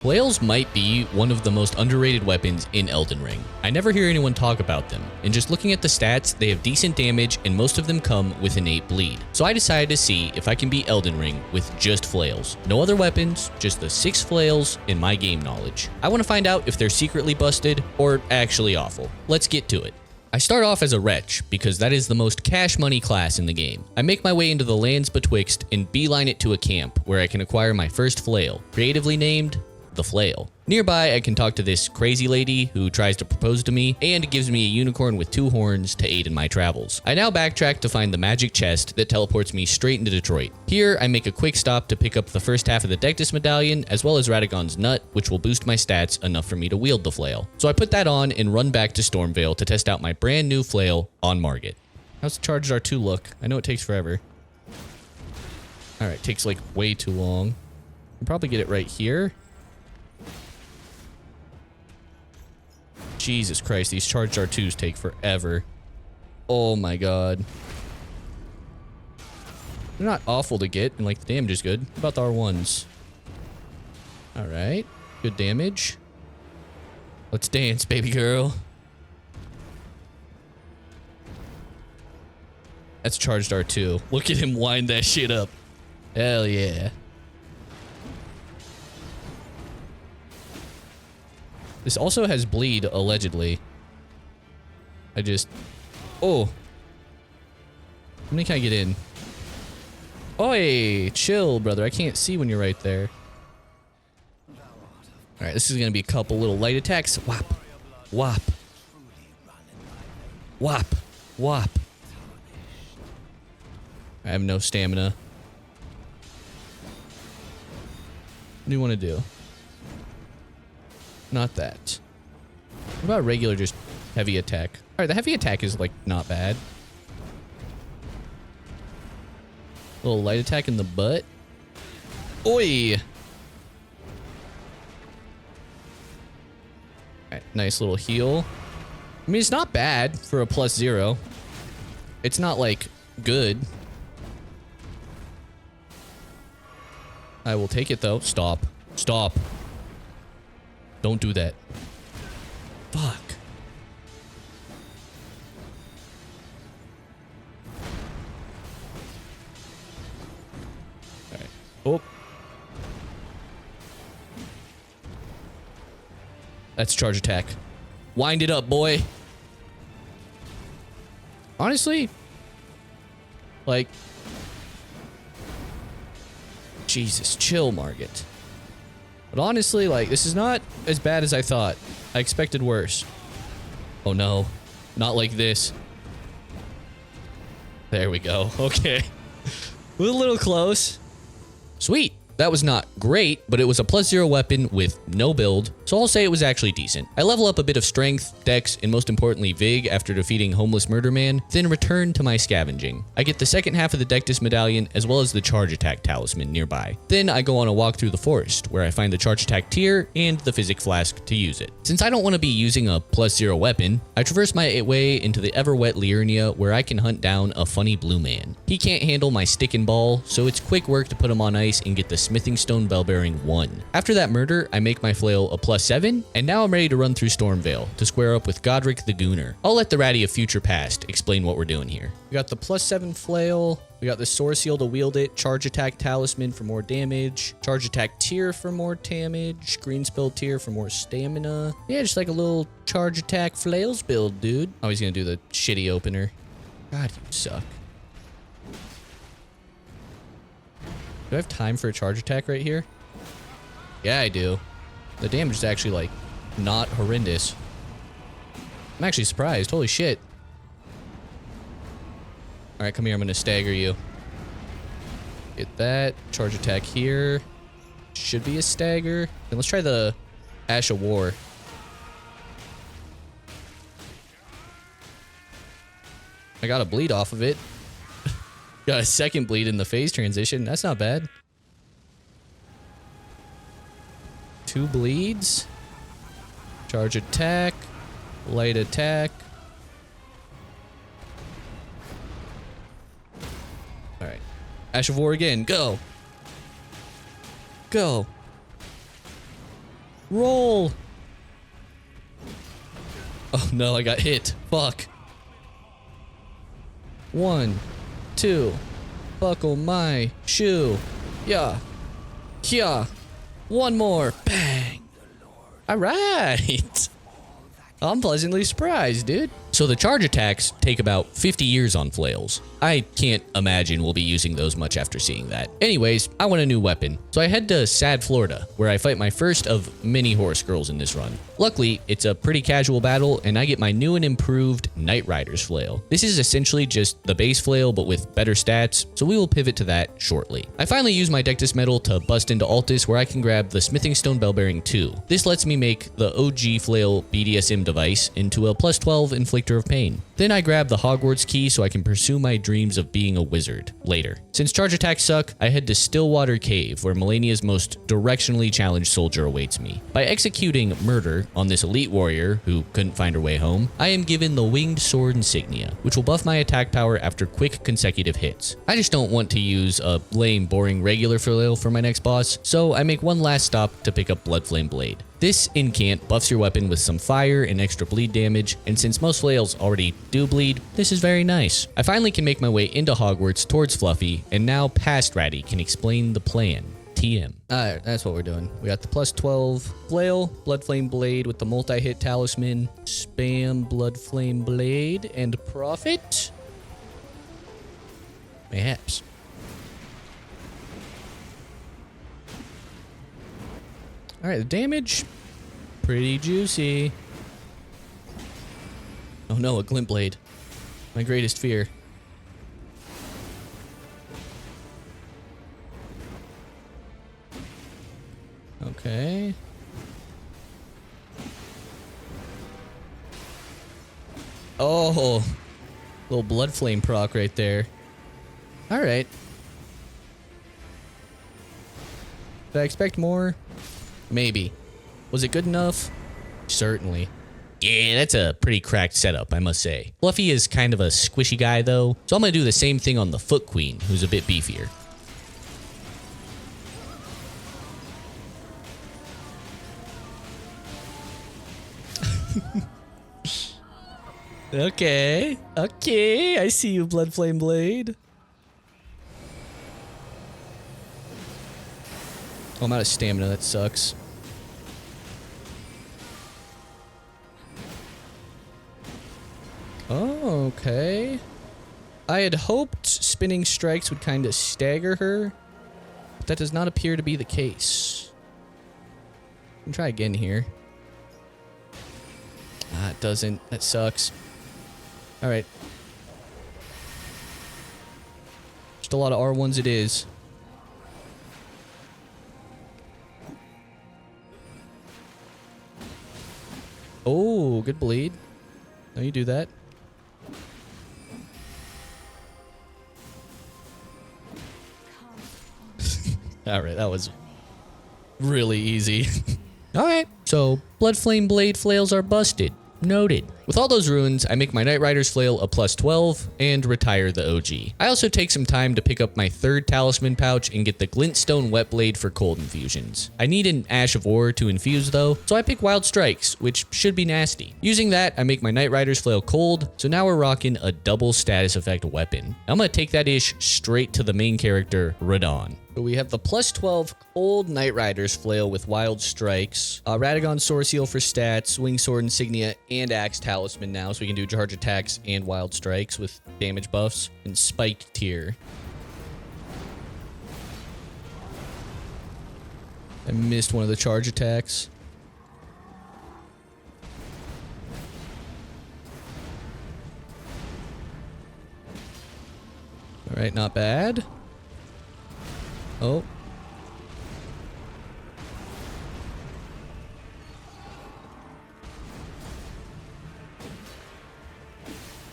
Flails might be one of the most underrated weapons in Elden Ring. I never hear anyone talk about them, and just looking at the stats, they have decent damage and most of them come with innate bleed. So I decided to see if I can beat Elden Ring with just flails. No other weapons, just the 6 flails in my game knowledge. I want to find out if they're secretly busted or actually awful. Let's get to it. I start off as a wretch because that is the most cash money class in the game. I make my way into the lands betwixt and beeline it to a camp where I can acquire my first flail, creatively named the Flail. Nearby, I can talk to this crazy lady who tries to propose to me and gives me a unicorn with 2 horns to aid in my travels. I now backtrack to find the magic chest that teleports me straight into Detroit. Here, I make a quick stop to pick up the first half of the Dectus medallion as well as Radagon's nut, which will boost my stats enough for me to wield the flail. So I put that on and run back to Stormvale to test out my brand new flail on Margit. How's the charged R2 look? I know it takes forever. Alright, takes like way too long. I'll probably get it right here. Jesus Christ, these charged R2s take forever. Oh my god. They're not awful to get, and like the damage is good. What about the R1s? Alright, good damage. Let's dance, baby girl. That's charged R2. Look at him wind that shit up. Hell yeah. This also has bleed, allegedly. Oh. How many can I get in? Oi, chill, brother. I can't see when you're right there. Alright, this is gonna be a couple little light attacks. Whop. Whop. Whop. Whop. I have no stamina. What do you want to do? Not that. What about regular just heavy attack? Alright, the heavy attack is like not bad. Little light attack in the butt. Oi! Alright, nice little heal. I mean, it's not bad for a +0. It's not like good. I will take it though. Stop. Stop. Don't do that. Fuck. Alright. Oh. That's charge attack. Wind it up, boy. Honestly, like, Jesus, chill, Margit. But honestly, like, this is not as bad as I thought. I expected worse. Oh no. Not like this. There we go. Okay. We're a little close. Sweet. That was not great, but it was a +0 weapon with no build, so I'll say it was actually decent. I level up a bit of strength, dex, and most importantly Vig after defeating Homeless Murder Man, then return to my scavenging. I get the second half of the Dectus medallion as well as the charge attack talisman nearby. Then I go on a walk through the forest, where I find the charge attack tier and the physic flask to use it. Since I don't want to be using a +0 weapon, I traverse my way into the ever-wet Liurnia where I can hunt down a funny blue man. He can't handle my stick and ball, so it's quick work to put him on ice and get the Smithing Stone Bellbearing 1. After that murder, I make my flail a +7, and now I'm ready to run through Stormvale to square up with Godric the Gooner. I'll let the Ratty of Future Past explain what we're doing here. We got the +7 flail, we got the Sword Seal to wield it, charge attack talisman for more damage, charge attack tier for more damage, green spell tier for more stamina. Yeah, just like a little charge attack flails build, dude. Oh, he's gonna do the shitty opener. God, you suck. Do I have time for a charge attack right here? Yeah, I do. The damage is actually, like, not horrendous. I'm actually surprised. Holy shit. Alright, come here. I'm gonna stagger you. Get that. Charge attack here. Should be a stagger. Then let's try the Ash of War. I got a bleed off of it. Got a second bleed in the phase transition. That's not bad. 2 bleeds. Charge attack. Light attack. Alright. Ash of War again. Go. Go. Roll. Oh no, I got hit. Fuck. 1, 2. Buckle my shoe. Yeah. Yeah. One more. Bang. All right. I'm pleasantly surprised, dude. So the charge attacks take about 50 years on flails. I can't imagine we'll be using those much after seeing that. Anyways, I want a new weapon. So I head to Sad, Florida, where I fight my first of many horse girls in this run. Luckily, it's a pretty casual battle, and I get my new and improved Night Rider's flail. This is essentially just the base flail, but with better stats, so we will pivot to that shortly. I finally use my Dectus medal to bust into Altus, where I can grab the Smithing Stone Bell Bearing 2. This lets me make the OG flail BDSM device into a +12 inflictor of pain. Then I grab the Hogwarts key so I can pursue my dreams of being a wizard later. Since charge attacks suck, I head to Stillwater Cave, where Melania's most directionally challenged soldier awaits me. By executing murder on this elite warrior who couldn't find her way home, I am given the Winged Sword insignia, which will buff my attack power after quick consecutive hits. I just don't want to use a lame, boring regular flail for my next boss, so I make one last stop to pick up Bloodflame Blade. This incant buffs your weapon with some fire and extra bleed damage, and since most flails already do bleed, this is very nice. I finally can make my way into Hogwarts towards Fluffy, and now past Ratty can explain the plan. TM. Alright, that's what we're doing. We got the +12 flail, Bloodflame Blade with the multi-hit talisman, spam Bloodflame Blade, and profit? Mayhaps. Alright, the damage, pretty juicy. Oh no, a glint blade. My greatest fear. Okay. Oh, little blood flame proc right there. Alright. Did I expect more? Maybe. Was it good enough? Certainly. Yeah, that's a pretty cracked setup, I must say. Fluffy is kind of a squishy guy, though, so I'm gonna do the same thing on the Foot Queen, who's a bit beefier. Okay. Okay, I see you, Bloodflame Blade. Oh, I'm out of stamina, that sucks. Oh, okay. I had hoped spinning strikes would kind of stagger her, but that does not appear to be the case. I can try again here. Ah, it doesn't. That sucks. Alright. Just a lot of R1s it is. Oh, good bleed. No, you do that. Alright, that was really easy. Alright, so Bloodflame Blade flails are busted. Noted. With all those ruins, I make my Night Rider's flail a +12 and retire the OG. I also take some time to pick up my third talisman pouch and get the Glintstone Wet Blade for cold infusions. I need an Ash of War to infuse though, so I pick Wild Strikes, which should be nasty. Using that, I make my Night Rider's flail cold, so now we're rocking a double status effect weapon. I'm gonna take that ish straight to the main character, Radon. So we have the +12 cold Night Rider's flail with Wild Strikes, Radagon Sword Seal for stats, Wing Sword Insignia, and Axe Talisman now, so we can do charge attacks and Wild Strikes with damage buffs, and Spiked Tier. I missed one of the charge attacks. Alright, not bad. Oh.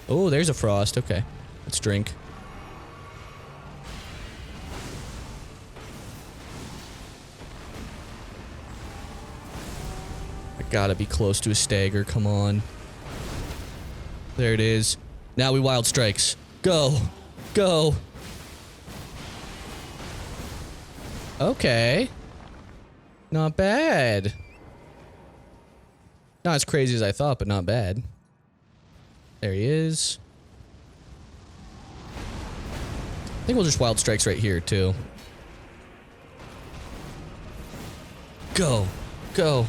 Oh, there's a frost. Okay. Let's drink. I gotta be close to a stagger. Come on. There it is. Now we Wild Strikes. Go. Go. Okay. Not bad. Not as crazy as I thought, but not bad. There he is. I think we'll just Wild Strikes right here, too. Go. Go.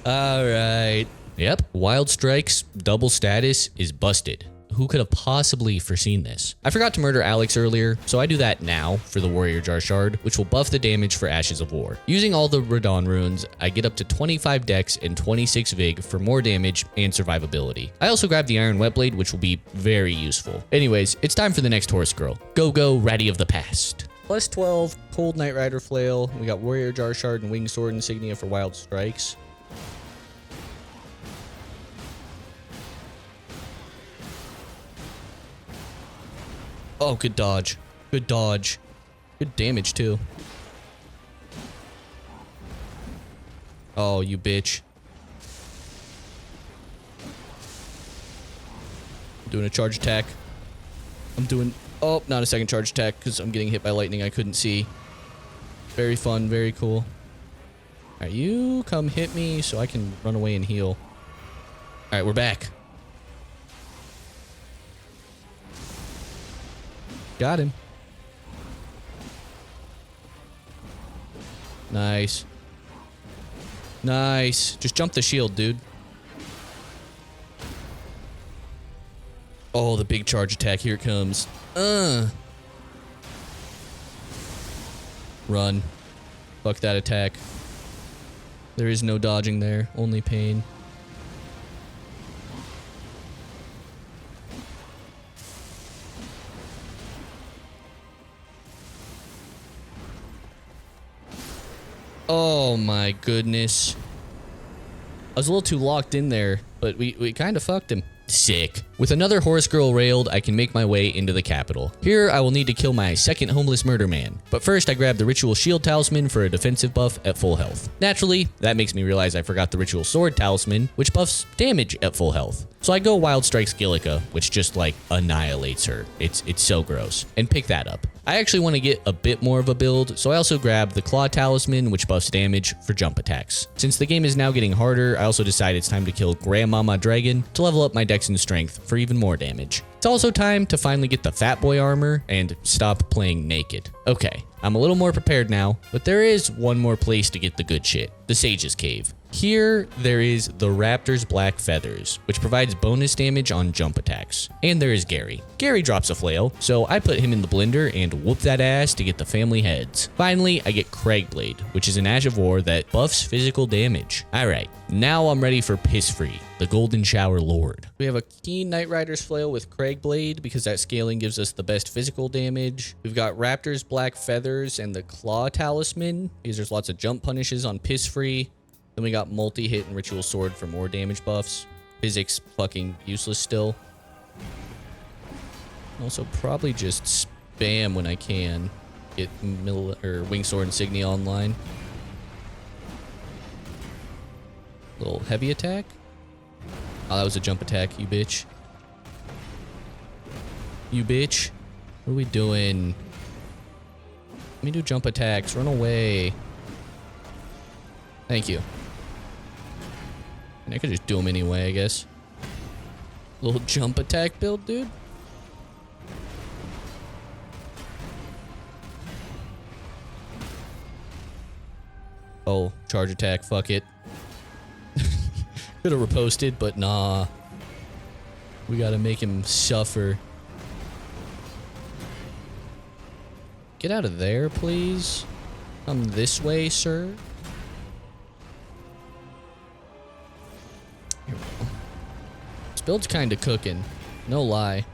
All right. Yep. Wild Strikes double status is busted. Who could have possibly foreseen this? I forgot to murder Alex earlier, so I do that now for the Warrior Jar Shard, which will buff the damage for Ashes of War. Using all the Radon runes, I get up to 25 dex and 26 vig for more damage and survivability. I also grabbed the Iron Wet Blade, which will be very useful. Anyways, it's time for the next horse girl. Go, go, Ratty of the Past. Plus 12, Cold Knight Rider Flail. We got Warrior Jar Shard and Winged Sword insignia for Wild Strikes. Oh, good dodge. Good dodge. Good damage, too. Oh, you bitch. I'm doing a charge attack. I'm doing... Oh, not a second charge attack because I'm getting hit by lightning I couldn't see. Very fun. Very cool. Alright, you come hit me so I can run away and heal. Alright, we're back. Got him. Nice. Nice. Just jump the shield, dude. Oh, the big charge attack. Here it comes. Run. Fuck that attack. There is no dodging there. Only pain. Oh my goodness. I was a little too locked in there, but we kind of fucked him. Sick. With another horse girl railed, I can make my way into the capital. Here, I will need to kill my second homeless murder man. But first, I grab the Ritual Shield Talisman for a defensive buff at full health. Naturally, that makes me realize I forgot the Ritual Sword Talisman, which buffs damage at full health. So I go Wild Strikes Gillica, which just like annihilates her. It's so gross. And pick that up. I actually want to get a bit more of a build, so I also grab the Claw Talisman, which buffs damage for jump attacks. Since the game is now getting harder, I also decide it's time to kill Grandmama Dragon to level up my dex and strength for even more damage. It's also time to finally get the Fat Boy armor and stop playing naked. Okay, I'm a little more prepared now, but there is one more place to get the good shit, the Sage's Cave. Here, there is the Raptor's Black Feathers, which provides bonus damage on jump attacks. And there is Gary. Gary drops a flail, so I put him in the blender and whoop that ass to get the family heads. Finally, I get Craigblade, which is an Ash of War that buffs physical damage. Alright, now I'm ready for Piss Free, the Golden Shower Lord. We have a Keen Knight Rider's Flail with Craigblade because that scaling gives us the best physical damage. We've got Raptor's Black Feathers and the Claw Talisman because there's lots of jump punishes on Piss Free. Then we got multi-hit and Ritual Sword for more damage buffs. Physics fucking useless still. Also probably just spam when I can. Get Wing Sword Insignia online. Little heavy attack. Oh, that was a jump attack, you bitch. You bitch. What are we doing? Let me do jump attacks. Run away. Thank you. And I could just do them anyway, I guess. Little jump attack build, dude. Oh, charge attack, fuck it. Could have reposted, but nah. We gotta make him suffer. Get out of there, please. Come this way, sir. Here we go. This build's kind of cooking. No lie.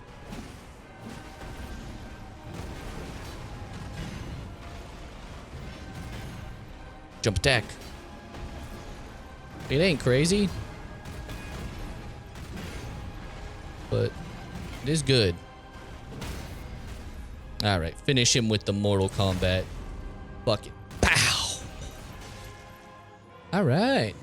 Jump attack. It ain't crazy. But it is good. Alright, finish him with the Mortal Kombat. Fuck it. Pow! Alright.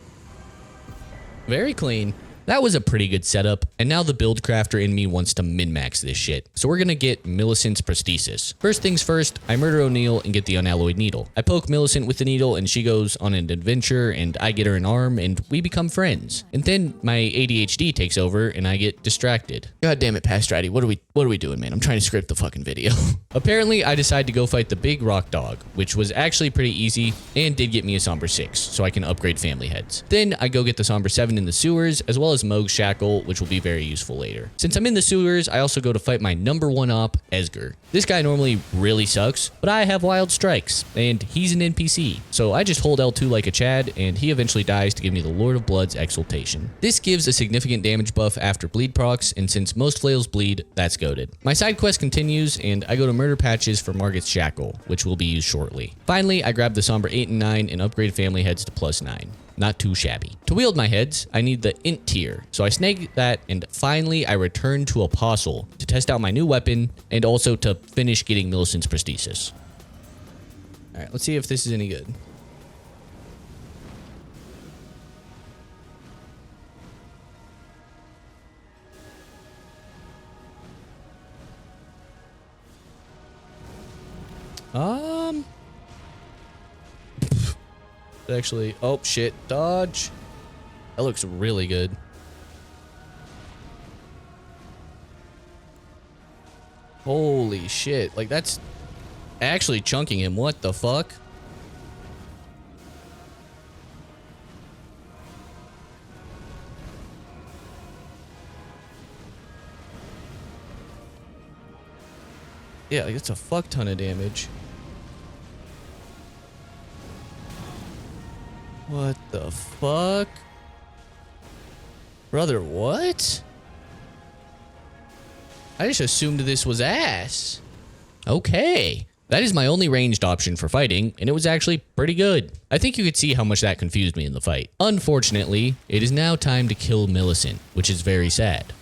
Very clean. That was a pretty good setup, and now the build crafter in me wants to min-max this shit. So we're gonna get Millicent's prosthesis. First things first, I murder O'Neil and get the unalloyed needle. I poke Millicent with the needle and she goes on an adventure and I get her an arm and we become friends. And then my ADHD takes over and I get distracted. God damn it, Pastrati, what are we doing, man? I'm trying to script the fucking video. Apparently, I decide to go fight the big rock dog, which was actually pretty easy and did get me a Somber 6, so I can upgrade family heads. Then I go get the Somber 7 in the sewers, as well as Moog's Shackle, which will be very useful later. Since I'm in the sewers, I also go to fight my number 1 op, Esger. This guy normally really sucks, but I have wild strikes, and he's an NPC. So I just hold L2 like a Chad, and he eventually dies to give me the Lord of Blood's Exaltation. This gives a significant damage buff after bleed procs, and since most flails bleed, that's goated. My side quest continues, and I go to murder patches for Margit's Shackle, which will be used shortly. Finally, I grab the Somber 8 and 9 and upgrade family heads to +9. Not too shabby. To wield my heads, I need the int tier, so I snag that, and finally I return to Apostle to test out my new weapon and also to finish getting Millicent's prosthesis. Alright, let's see if this is any good. Actually, oh shit, dodge. That looks really good. Holy shit, like that's actually chunking him. What the fuck? Yeah, like it's a fuck ton of damage. What the fuck? Brother, what? I just assumed this was ass. Okay. That is my only ranged option for fighting, and it was actually pretty good. I think you could see how much that confused me in the fight. Unfortunately, it is now time to kill Millicent, which is very sad.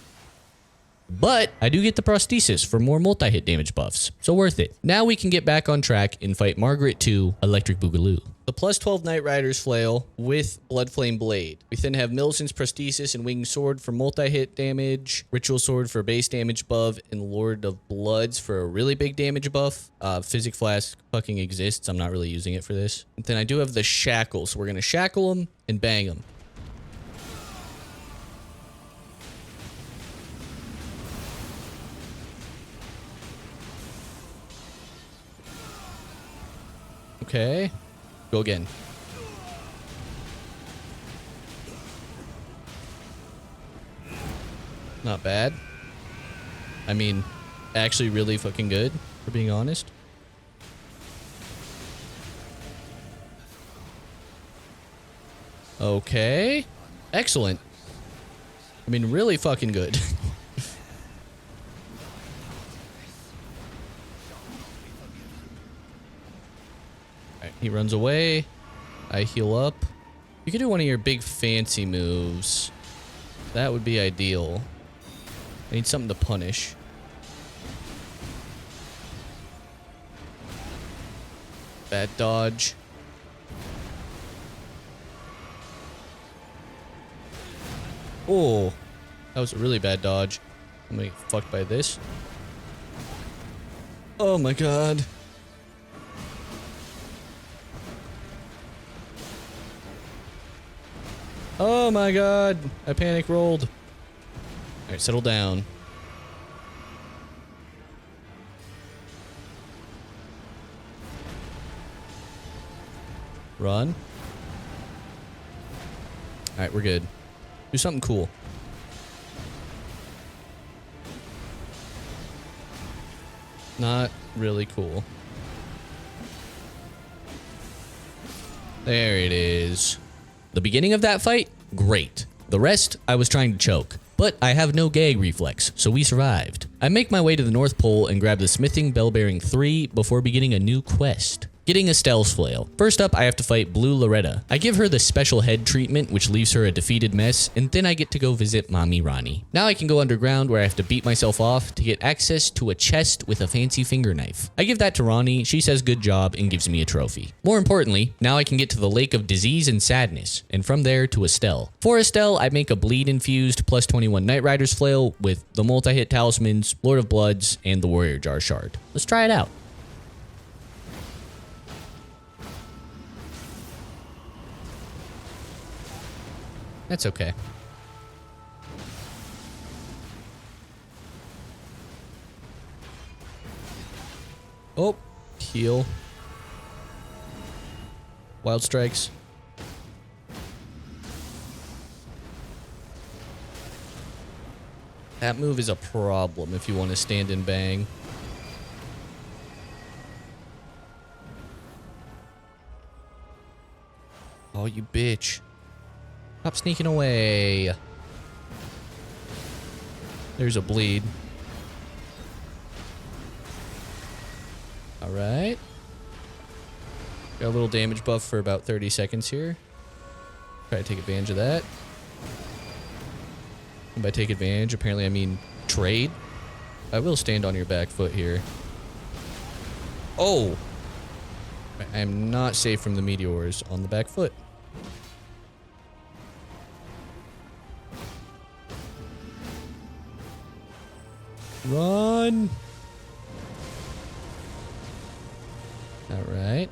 But I do get the prosthesis for more multi-hit damage buffs, so worth it. Now we can get back on track and fight Margaret 2, Electric Boogaloo. The +12 Knight Rider's flail with Bloodflame Blade. We then have Millicent's prosthesis and Winged Sword for multi-hit damage, Ritual Sword for base damage buff, and Lord of Bloods for a really big damage buff. Physic Flask fucking exists. I'm not really using it for this. And then I do have the Shackle, so we're gonna shackle him and bang him. Okay. Go again. Not bad. I mean, actually really fucking good, for being honest. Okay. Excellent. I mean, really fucking good. He runs away. I heal up. You could do one of your big fancy moves. That would be ideal. I need something to punish. Bad dodge. Oh, that was a really bad dodge. I'm gonna get fucked by this. Oh my god. Oh my god, I panic rolled. Alright, settle down. Run. Alright, we're good. Do something cool. Not really cool. There it is. The beginning of that fight, great. The rest, I was trying to choke. But I have no gag reflex, so we survived. I make my way to the North Pole and grab the Smithing Bell Bearing 3 before beginning a new quest. Getting Estelle's flail. First up, I have to fight Blue Loretta. I give her the special head treatment, which leaves her a defeated mess, and then I get to go visit Mommy Ronnie. Now I can go underground where I have to beat myself off to get access to a chest with a fancy finger knife. I give that to Ronnie, she says good job, and gives me a trophy. More importantly, now I can get to the Lake of Disease and Sadness, and from there to Estelle. For Estelle, I make a bleed-infused plus 21 Knight Rider's flail with the multi-hit talismans, Lord of Bloods, and the Warrior Jar shard. Let's try it out. That's okay. Oh, heal. Wild strikes. That move is a problem if you want to stand and bang. Oh, you bitch. Stop sneaking away. There's a bleed. Alright. Got a little damage buff for about 30 seconds here. Try to take advantage of that. And by take advantage, apparently I mean trade. I will stand on your back foot here. Oh! I am not safe from the meteors on the back foot. Run! Alright.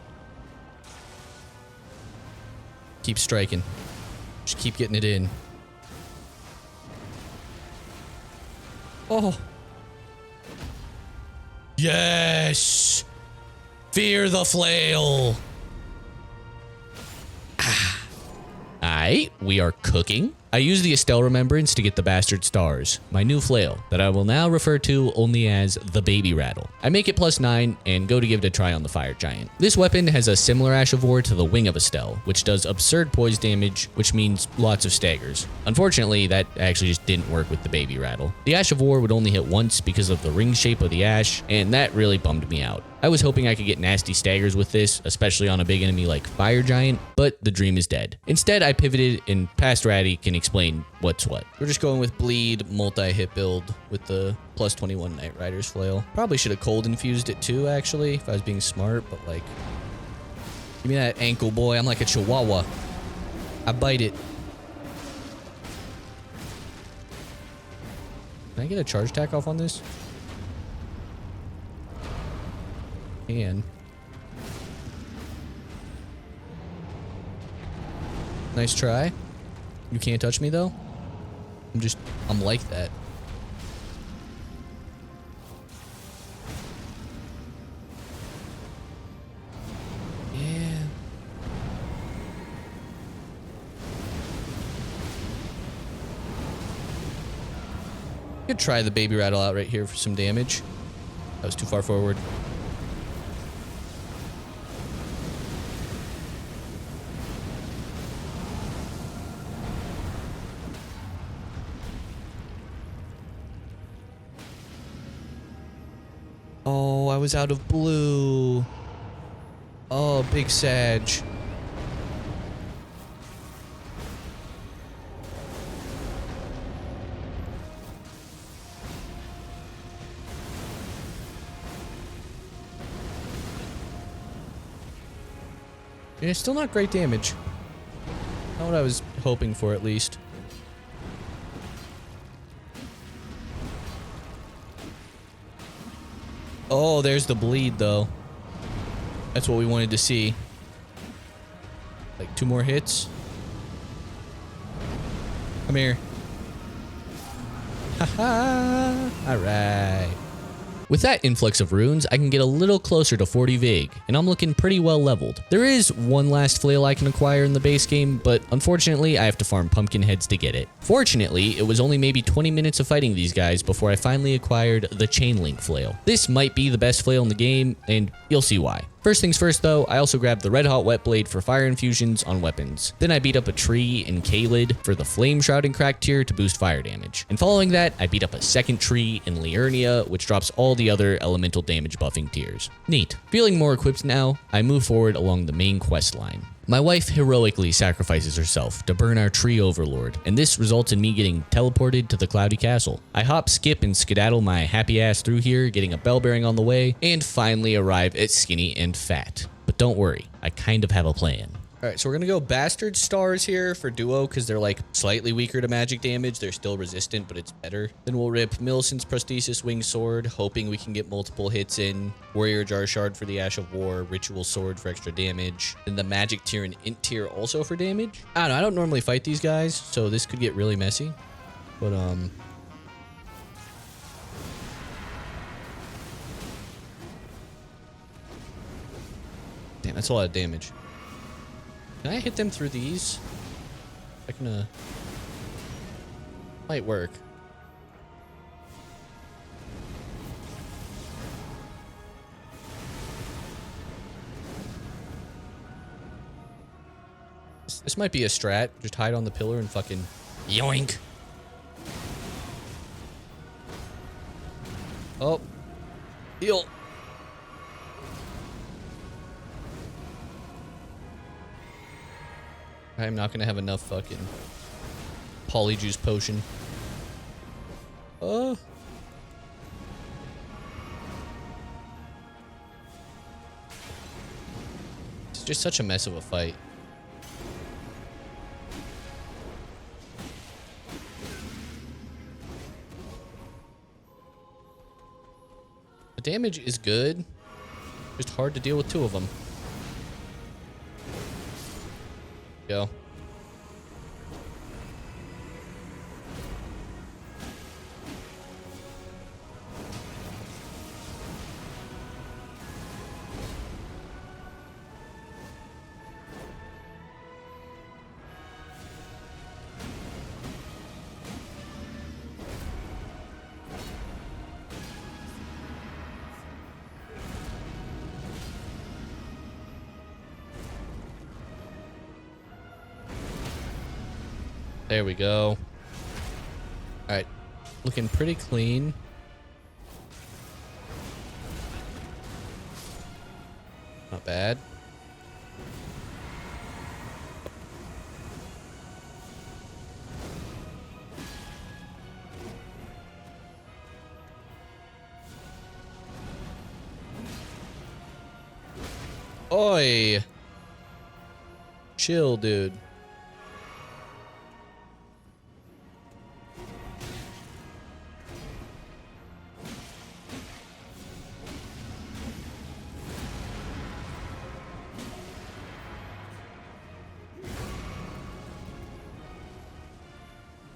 Keep striking. Just keep getting it in. Oh. Yes! Fear the flail! Alright, we are cooking. I use the Estelle Remembrance to get the Bastard Stars, my new flail, that I will now refer to only as the Baby Rattle. I make it +9 and go to give it a try on the Fire Giant. This weapon has a similar Ash of War to the Wing of Estelle, which does absurd poise damage, which means lots of staggers. Unfortunately, that actually just didn't work with the Baby Rattle. The Ash of War would only hit once because of the ring shape of the Ash, and that really bummed me out. I was hoping I could get nasty staggers with this, especially on a big enemy like Fire Giant, but the dream is dead. Instead, I pivoted and Past Ratty can explain what's what. We're just going with bleed, multi-hit build with the +21 Knight Rider's flail. Probably should have cold infused it too, actually, if I was being smart, but like, give me that ankle, boy. I'm like a chihuahua. I bite it. Can I get a charge attack off on this? And nice try. You can't touch me though. I'm like that. Yeah. Could try the Baby Rattle out right here for some damage. That was too far forward. Oh, I was out of blue. Oh, big Sag. Yeah, still not great damage. Not what I was hoping for, at least. Oh, there's the bleed, though. That's what we wanted to see. Like 2 more hits. Come here. Haha. All right. With that influx of runes, I can get a little closer to 40 Vig, and I'm looking pretty well leveled. There is one last flail I can acquire in the base game, but unfortunately I have to farm pumpkin heads to get it. Fortunately, it was only maybe 20 minutes of fighting these guys before I finally acquired the Chain Link flail. This might be the best flail in the game, and you'll see why. First things first though, I also grabbed the red hot wet blade for fire infusions on weapons. Then I beat up a tree in Kaled for the flame shroud and crack tier to boost fire damage. And following that, I beat up a second tree in Liurnia, which drops all the other elemental damage buffing tiers. Neat. Feeling more equipped now, I move forward along the main quest line. My wife heroically sacrifices herself to burn our tree overlord, and this results in me getting teleported to the cloudy castle. I hop, skip, and skedaddle my happy ass through here, getting a bell bearing on the way, and finally arrive at Skinny and Fat. But don't worry, I kind of have a plan. Alright, so we're gonna go Bastard Stars here for duo, because they're like slightly weaker to magic damage. They're still resistant, but it's better. Then we'll rip Millicent's Prosthesis Winged Sword, hoping we can get multiple hits in. Warrior Jar Shard for the Ash of War, Ritual Sword for extra damage. Then the Magic tier and Int tier also for damage. I don't know, I don't normally fight these guys, so this could get really messy. But, damn, that's a lot of damage. Can I hit them through these? I can, might work. This might be a strat. Just hide on the pillar and fucking yoink. Oh. Heal. I'm not gonna have enough fucking polyjuice potion. Oh. It's just such a mess of a fight. The damage is good. Just hard to deal with two of them. Go. There we go. Alright. Looking pretty clean. Not bad. Oi! Chill, dude.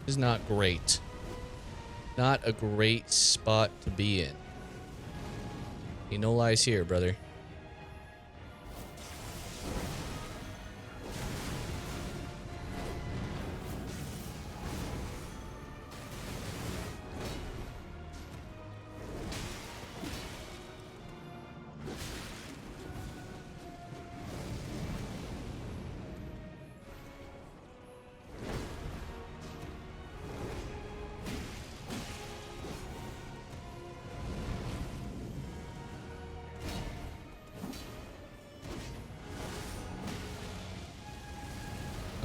Is not great. Not a great spot to be in. Ain't no lies here, brother.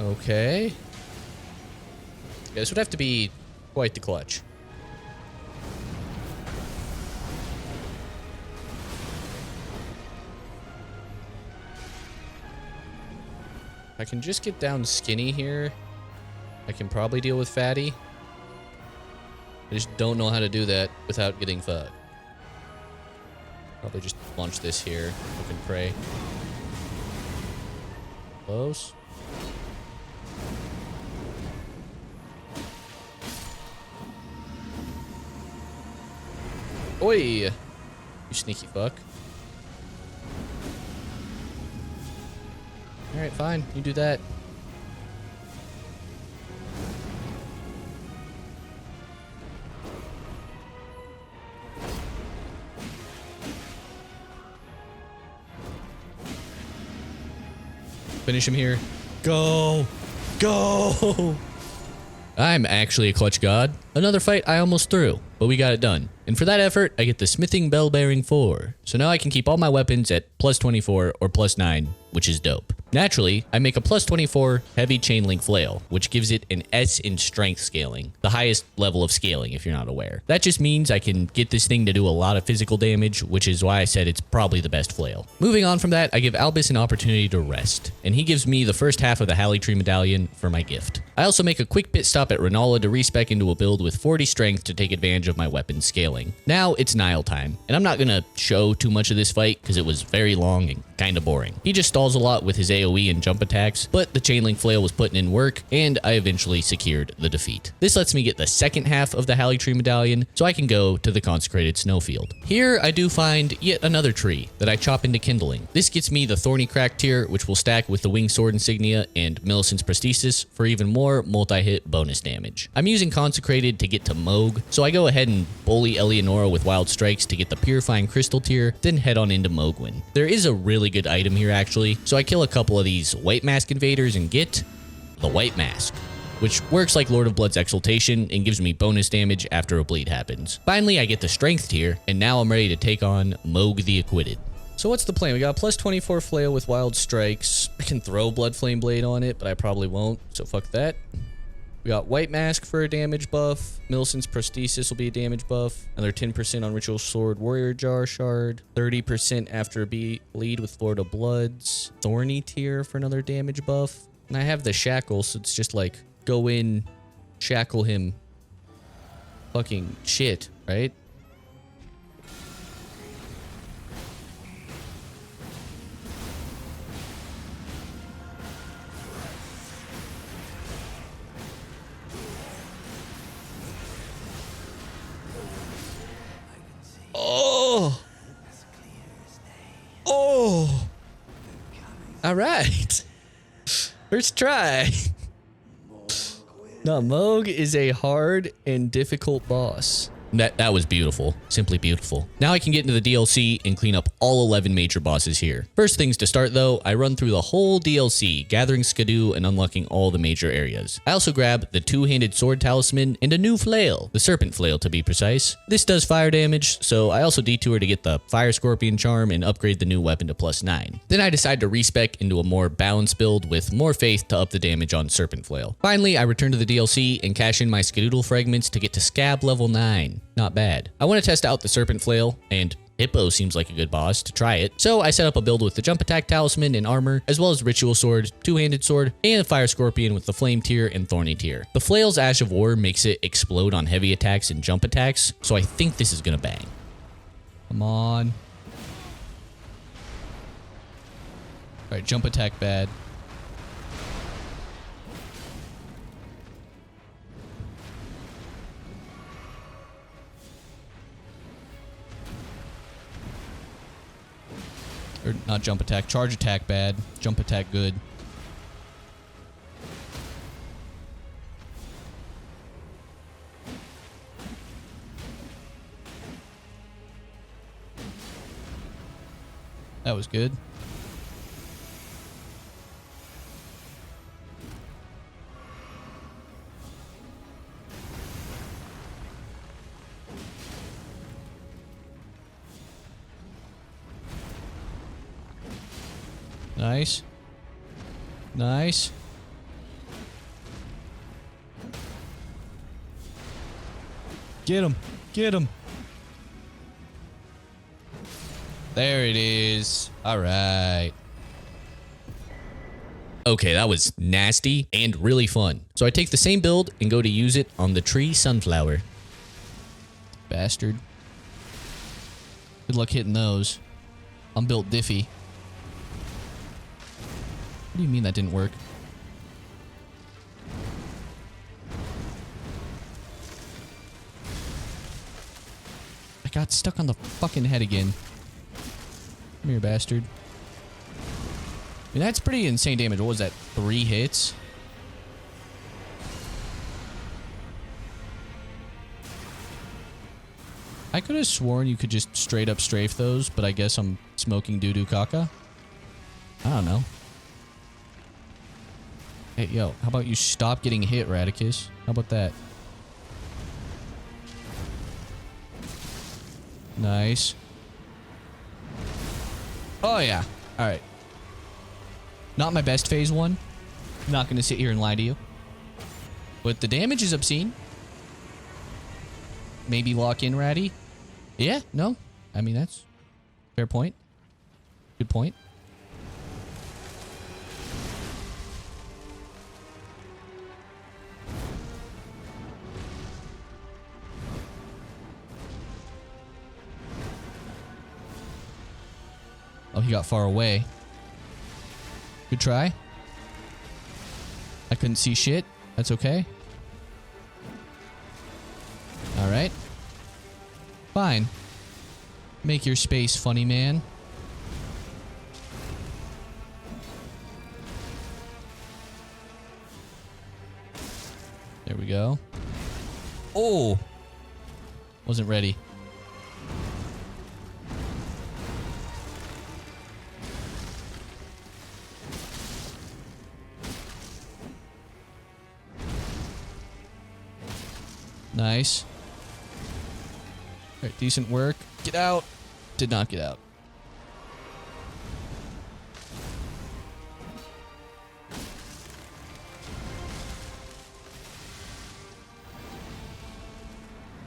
Okay. Yeah, this would have to be quite the clutch. I can just get down Skinny here. I can probably deal with Fatty. I just don't know how to do that without getting fucked. Probably just launch this here. Hope and pray. Close. Oi! You sneaky fuck. Alright, fine. You do that. Finish him here. Go. Go. I'm actually a clutch god. Another fight I almost threw, but we got it done. And for that effort, I get the Smithing Bell Bearing 4. So now I can keep all my weapons at plus 24 or plus 9, which is dope. Naturally, I make a plus 24 heavy chain link flail, which gives it an S in strength scaling, the highest level of scaling if you're not aware. That just means I can get this thing to do a lot of physical damage, which is why I said it's probably the best flail. Moving on from that, I give Albus an opportunity to rest, and he gives me the first half of the Halley Tree Medallion for my gift. I also make a quick pit stop at Renala to respec into a build with 40 strength to take advantage of my weapon scaling. Now it's Nile time, and I'm not gonna show too much of this fight because it was very long and kinda boring. He just stalls a lot with his AoE and jump attacks, but the chainlink flail was putting in work, and I eventually secured the defeat. This lets me get the second half of the Halley Tree Medallion, so I can go to the consecrated snowfield. Here I do find yet another tree that I chop into kindling. This gets me the Thorny Crack tier, which will stack with the Winged Sword Insignia and Millicent's Prosthesis for even more multi-hit bonus damage. I'm using consecrated to get to Moog, so I go ahead and bully Eleonora with Wild Strikes to get the Purifying Crystal tier, then head on into Mogwin. There is a really good item here actually, so I kill a couple of these White Mask invaders and get the White Mask, which works like Lord of Blood's Exaltation and gives me bonus damage after a bleed happens. Finally, I get the Strength tier, and now I'm ready to take on Moog the Acquitted. So what's the plan? We got a plus 24 flail with Wild Strikes. I can throw Blood Flame Blade on it, but I probably won't, so fuck that. We got White Mask for a damage buff. Millicent's Prosthesis will be a damage buff. Another 10% on Ritual Sword, Warrior Jar Shard. 30% after a bleed with Florida Bloods. Thorny tier for another damage buff. And I have the Shackle, so it's just like, go in, shackle him. Fucking shit, right? Oh! Oh! All right. First try. Now, Moog is a hard and difficult boss. That was beautiful. Simply beautiful. Now I can get into the DLC and clean up all 11 major bosses here. First things to start though, I run through the whole DLC, gathering Skidoo and unlocking all the major areas. I also grab the two-handed sword talisman and a new flail, the serpent flail to be precise. This does fire damage, so I also detour to get the fire scorpion charm and upgrade the new weapon to plus 9. Then I decide to respec into a more balanced build with more faith to up the damage on serpent flail. Finally, I return to the DLC and cash in my Skadoodle fragments to get to scab level 9. Not bad. I want to test out the Serpent Flail, and Hippo seems like a good boss to try it. So I set up a build with the Jump Attack Talisman and Armor, as well as Ritual Sword, Two-Handed Sword, and the Fire Scorpion with the Flame tier and Thorny tier. The Flail's Ash of War makes it explode on heavy attacks and jump attacks, so I think this is gonna bang. Come on. Alright, Jump Attack bad. Or not jump attack, charge attack bad, jump attack good. That was good. Nice. Nice. Get him. Get him. There it is. All right. Okay, that was nasty and really fun. So I take the same build and go to use it on the tree sunflower. Bastard. Good luck hitting those. I'm built diffy. What do you mean that didn't work? I got stuck on the fucking head again. Come here, bastard. I mean, that's pretty insane damage. What was that? 3 hits? I could have sworn you could just straight up strafe those, but I guess I'm smoking doo-doo caca. I don't know. Hey, yo, how about you stop getting hit, Radicus? How about that? Nice. Oh, yeah. All right. Not my best phase one. Not going to sit here and lie to you. But the damage is obscene. Maybe lock in, Ratty. Yeah, no. I mean, that's fair point. Good point. Oh, he got far away. Good try. I couldn't see shit. That's okay. All right. Fine. Make your space, funny man. There we go. Oh! Wasn't ready. Nice. All right, decent work. Get out. Did not get out.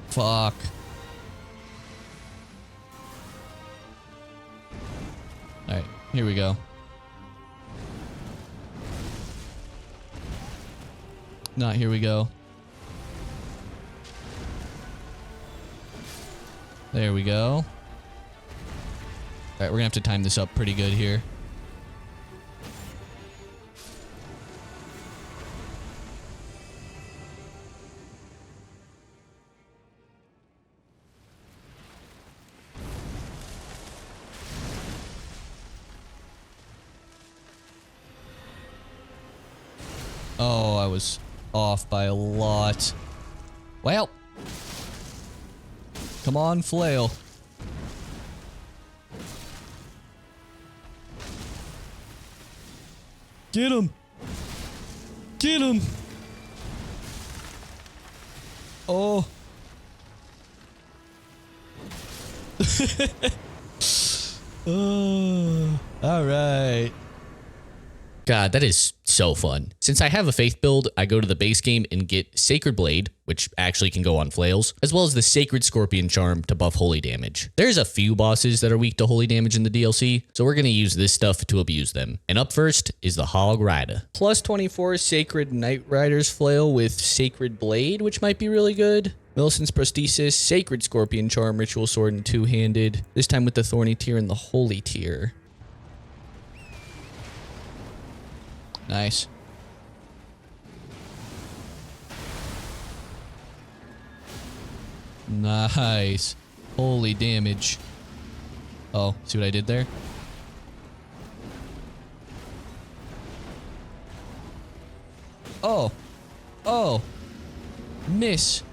Fuck. All right, here we go. Not here we go. There we go. All right, we're gonna have to time this up pretty good here. Oh, I was off by a lot. Well. Come on, flail. Get him. Get him. Oh. Oh. All right. God, that is so fun. Since I have a faith build, I go to the base game and get Sacred Blade, which actually can go on flails, as well as the Sacred Scorpion Charm to buff holy damage. There's a few bosses that are weak to holy damage in the DLC, so we're going to use this stuff to abuse them. And up first is the Hog Rider. Plus 24 Sacred Knight Rider's Flail with Sacred Blade, which might be really good. Millicent's Prosthesis, Sacred Scorpion Charm, Ritual Sword, and two-handed. This time with the Thorny tier and the Holy tier. Nice. Nice. Holy damage. Oh, see what I did there? Oh. Oh. Miss.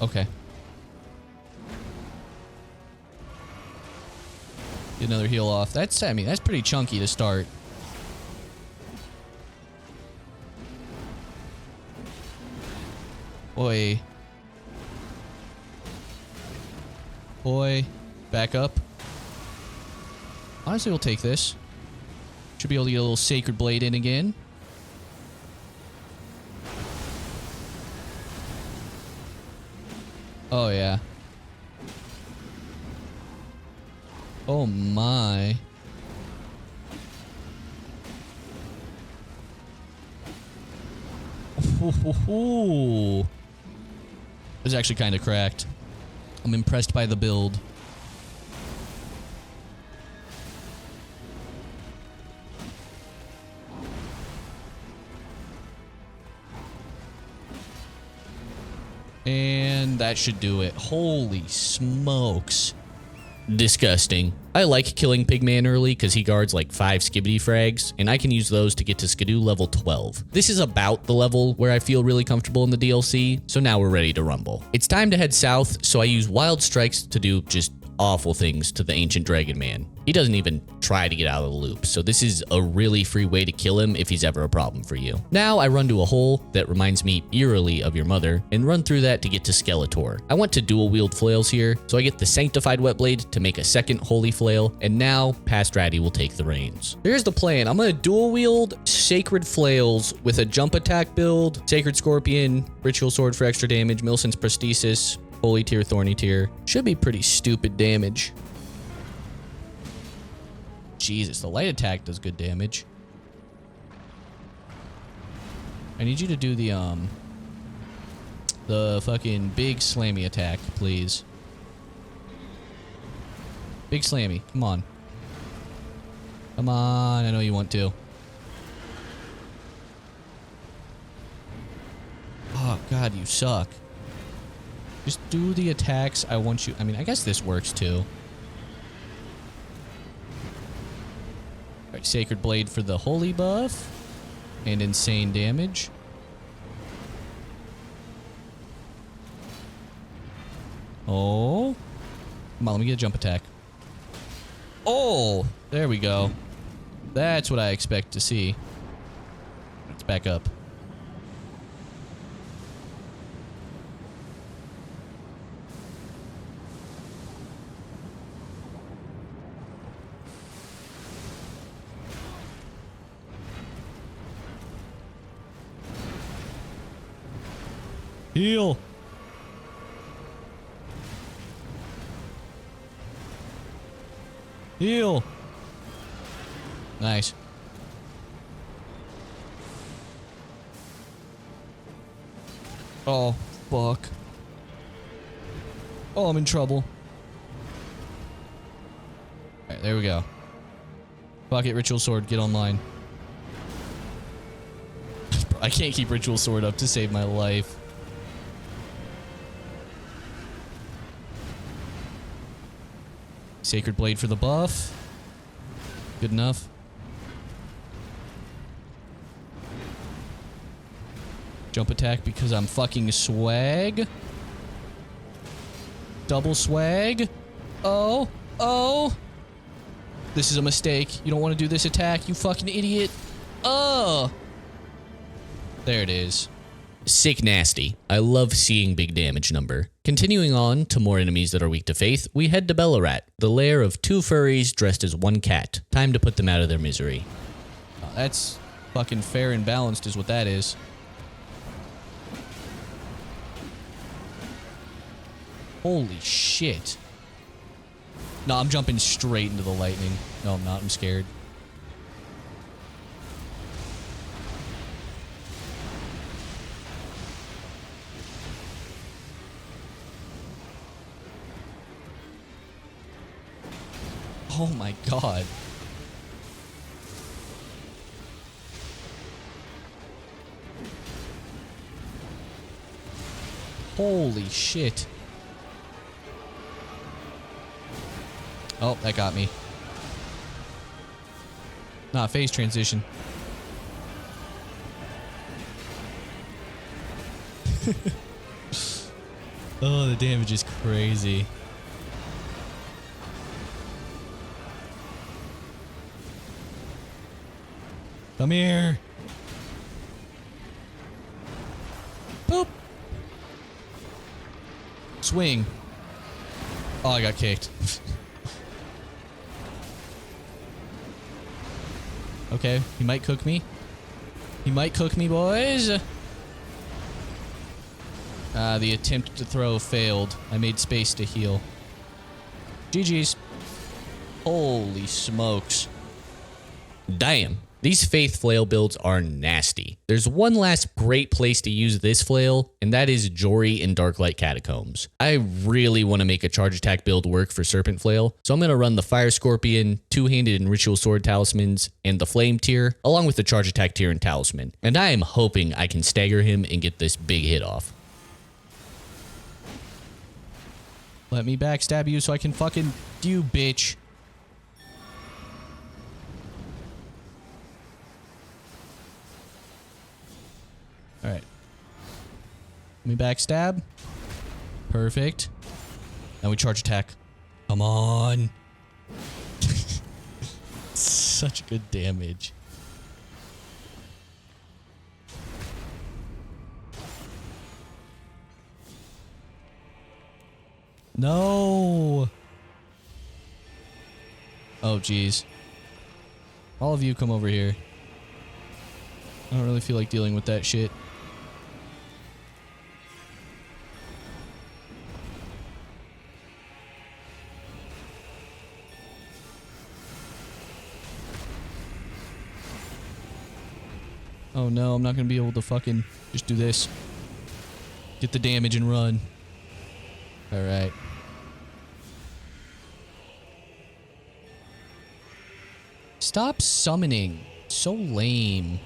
Okay. Get another heal off. That's, I mean, that's pretty chunky to start. Boy. Boy. Back up. Honestly, we'll take this. Should be able to get a little Sacred Blade in again. Oh, yeah. Oh, my. Ooh. It was actually kind of cracked. I'm impressed by the build. And that should do it. Holy smokes. Disgusting. I like killing Pigman early because he guards like 5 Skibidi frags, and I can use those to get to Skidoo level 12. This is about the level where I feel really comfortable in the DLC, so now we're ready to rumble. It's time to head south, so I use Wild Strikes to do just awful things to the ancient dragon man. He doesn't even try to get out of the loop, so this is a really free way to kill him if he's ever a problem for you. Now I run to a hole that reminds me eerily of your mother, and run through that to get to Skeletor. I want to dual wield flails here, so I get the Sanctified Wet Blade to make a second Holy Flail, and now Past Ratty will take the reins. Here's the plan. I'm gonna dual wield Sacred Flails with a jump attack build, Sacred Scorpion, Ritual Sword for extra damage, Milson's Prosthesis, Holy Tear, Thorny Tear. Should be pretty stupid damage. Jesus, the light attack does good damage. I need you to do the fucking big slammy attack, please. Big slammy, come on. Come on, I know you want to. Oh, God, you suck. Just do the attacks I want you... I mean, I guess this works, too. Alright, Sacred Blade for the Holy buff. And insane damage. Oh. Come on, let me get a jump attack. Oh! There we go. That's what I expect to see. Let's back up. Heal. Heal. Nice. Oh, fuck. Oh, I'm in trouble. Alright, there we go. Fuck it, Ritual Sword, get online. I can't keep Ritual Sword up to save my life. Sacred Blade for the buff. Good enough. Jump attack because I'm fucking swag. Double swag. Oh. Oh. This is a mistake. You don't want to do this attack, you fucking idiot. Oh. There it is. Sick nasty. I love seeing big damage number. Continuing on to more enemies that are weak to faith, we head to Bellarat, the lair of two furries dressed as one cat. Time to put them out of their misery. Oh, that's fucking fair and balanced is what that is. Holy shit. No, I'm jumping straight into the lightning. No, I'm not. I'm scared. Oh my god. Holy shit. Oh, that got me. Nah, phase transition. Oh, the damage is crazy. Come here. Boop. Swing. Oh, I got kicked. Okay, he might cook me. He might cook me, boys. The attempt to throw failed. I made space to heal. GG's. Holy smokes. Damn. These Faith Flail builds are nasty. There's one last great place to use this flail, and that is Jory in Darklight Catacombs. I really want to make a charge attack build work for Serpent Flail, so I'm going to run the Fire Scorpion, Two-Handed and Ritual Sword Talismans, and the Flame tier, along with the charge attack tier and Talisman. And I am hoping I can stagger him and get this big hit off. Let me backstab you so I can fucking you, bitch. Alright. Let me backstab. Perfect. Now we charge attack. Come on. Such good damage. No. Oh, geez. All of you come over here. I don't really feel like dealing with that shit. Oh no, I'm not gonna be able to fucking just do this. Get the damage and run. Alright. Stop summoning. So lame.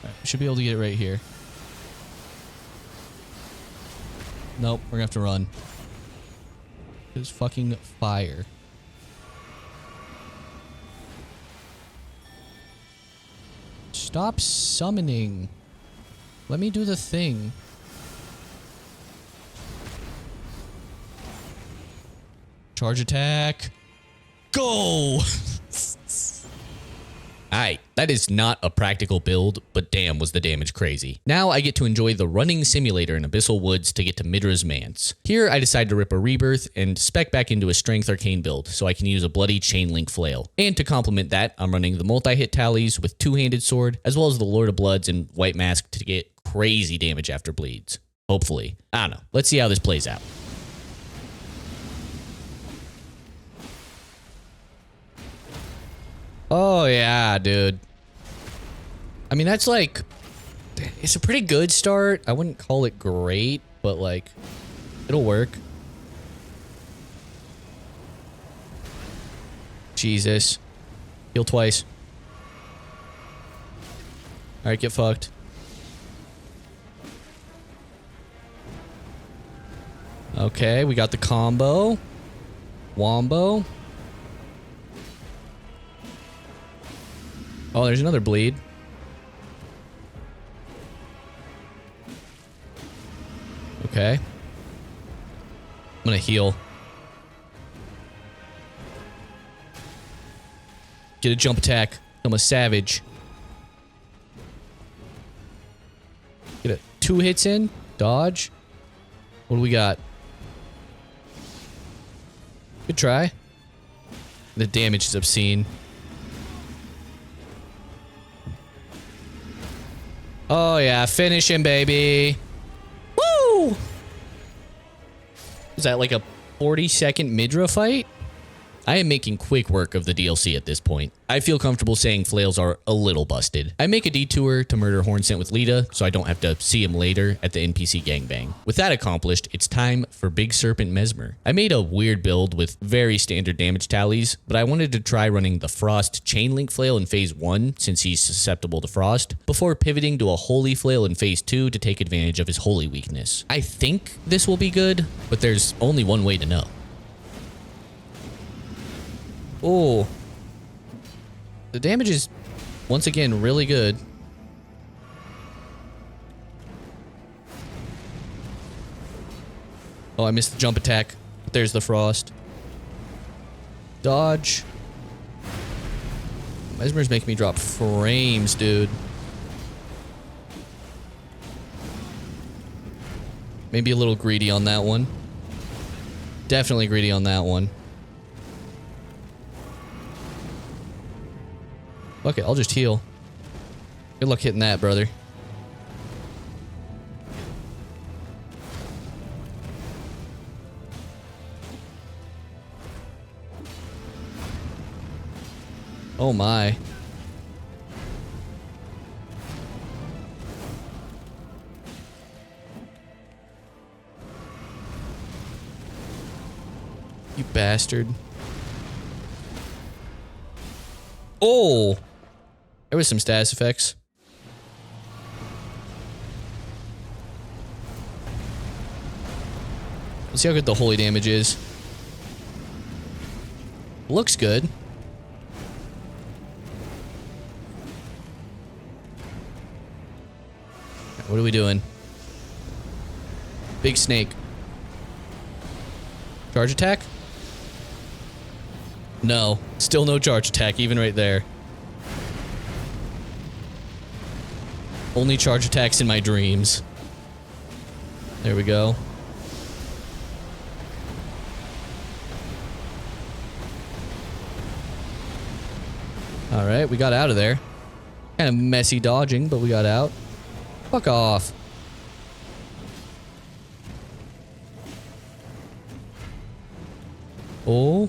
Alright, should be able to get it right here. Nope, we're gonna have to run. There's fucking fire. Stop summoning. Let me do the thing. Charge attack. Go! Alright, that is not a practical build, but damn was the damage crazy. Now I get to enjoy the running simulator in Abyssal Woods to get to Midra's Manse. Here I decide to rip a rebirth and spec back into a strength arcane build so I can use a bloody chain link flail. And to complement that, I'm running the multi-hit tallies with two-handed sword, as well as the Lord of Bloods and White Mask to get crazy damage after bleeds. Hopefully. I don't know. Let's see how this plays out. Oh, yeah, dude. I mean, that's like... It's a pretty good start. I wouldn't call it great, but, like, it'll work. Jesus. Heal twice. Alright, get fucked. Okay, we got the combo. Wombo. Oh, there's another bleed. Okay. I'm gonna heal. Get a jump attack. I'm a savage. Get a 2 hits in. Dodge. What do we got? Good try. The damage is obscene. Oh yeah, finish him, baby. Woo! Is that like a 40-second Midra fight? I am making quick work of the DLC at this point. I feel comfortable saying flails are a little busted. I make a detour to murder Hornsent with Lita, so I don't have to see him later at the NPC gangbang. With that accomplished, it's time for Big Serpent Mesmer. I made a weird build with very standard damage tallies, but I wanted to try running the Frost Chain Link Flail in Phase 1 since he's susceptible to Frost, before pivoting to a Holy Flail in Phase 2 to take advantage of his Holy weakness. I think this will be good, but there's only one way to know. Oh, the damage is once again really good. Oh, I missed the jump attack. There's the frost. Dodge. Mesmer's making me drop frames, dude. Maybe a little greedy on that one. Definitely greedy on that one. Fuck it, I'll just heal. Good luck hitting that, brother. Oh my. You bastard. Oh! There was some status effects. Let's see how good the holy damage is. Looks good. What are we doing? Big snake. Charge attack? No. Still no charge attack, even right there. Only charge attacks in my dreams. There we go. Alright, we got out of there. Kind of messy dodging, but we got out. Fuck off. Oh,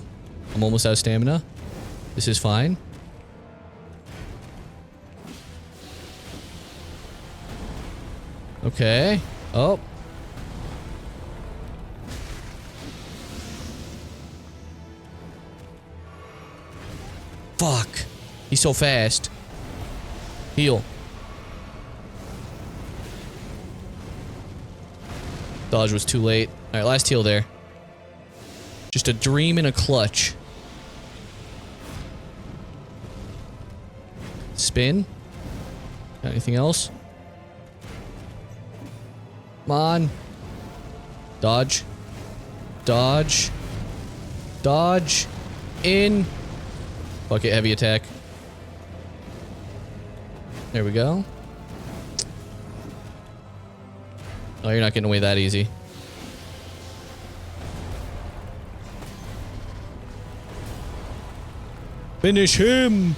I'm almost out of stamina. This is fine. Okay. Oh. Fuck. He's so fast. Heal. Dodge was too late. Alright, last heal there. Just a dream in a clutch. Spin. Got anything else? Come on. Dodge. Dodge. Dodge. In. Fuck it, heavy attack. There we go. Oh, you're not getting away that easy. Finish him!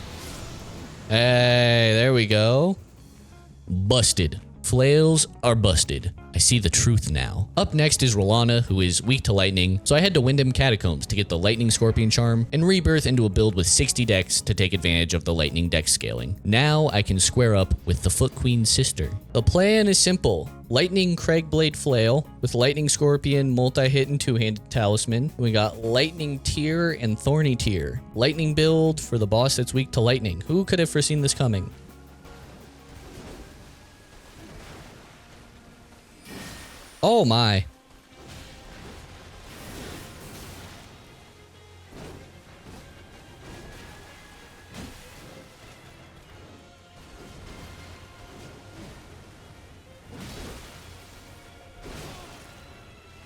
Hey, there we go. Busted. Flails are busted. I see the truth now. Up next is Rolana, who is weak to lightning, so I head to Windham Catacombs to get the Lightning Scorpion charm and rebirth into a build with 60 dex to take advantage of the lightning dex scaling. Now I can square up with the Foot Queen's sister. The plan is simple. Lightning Craigblade Flail with Lightning Scorpion, multi-hit, and two-handed talisman. We got Lightning Tear and Thorny Tear. Lightning build for the boss that's weak to lightning. Who could have foreseen this coming? Oh my.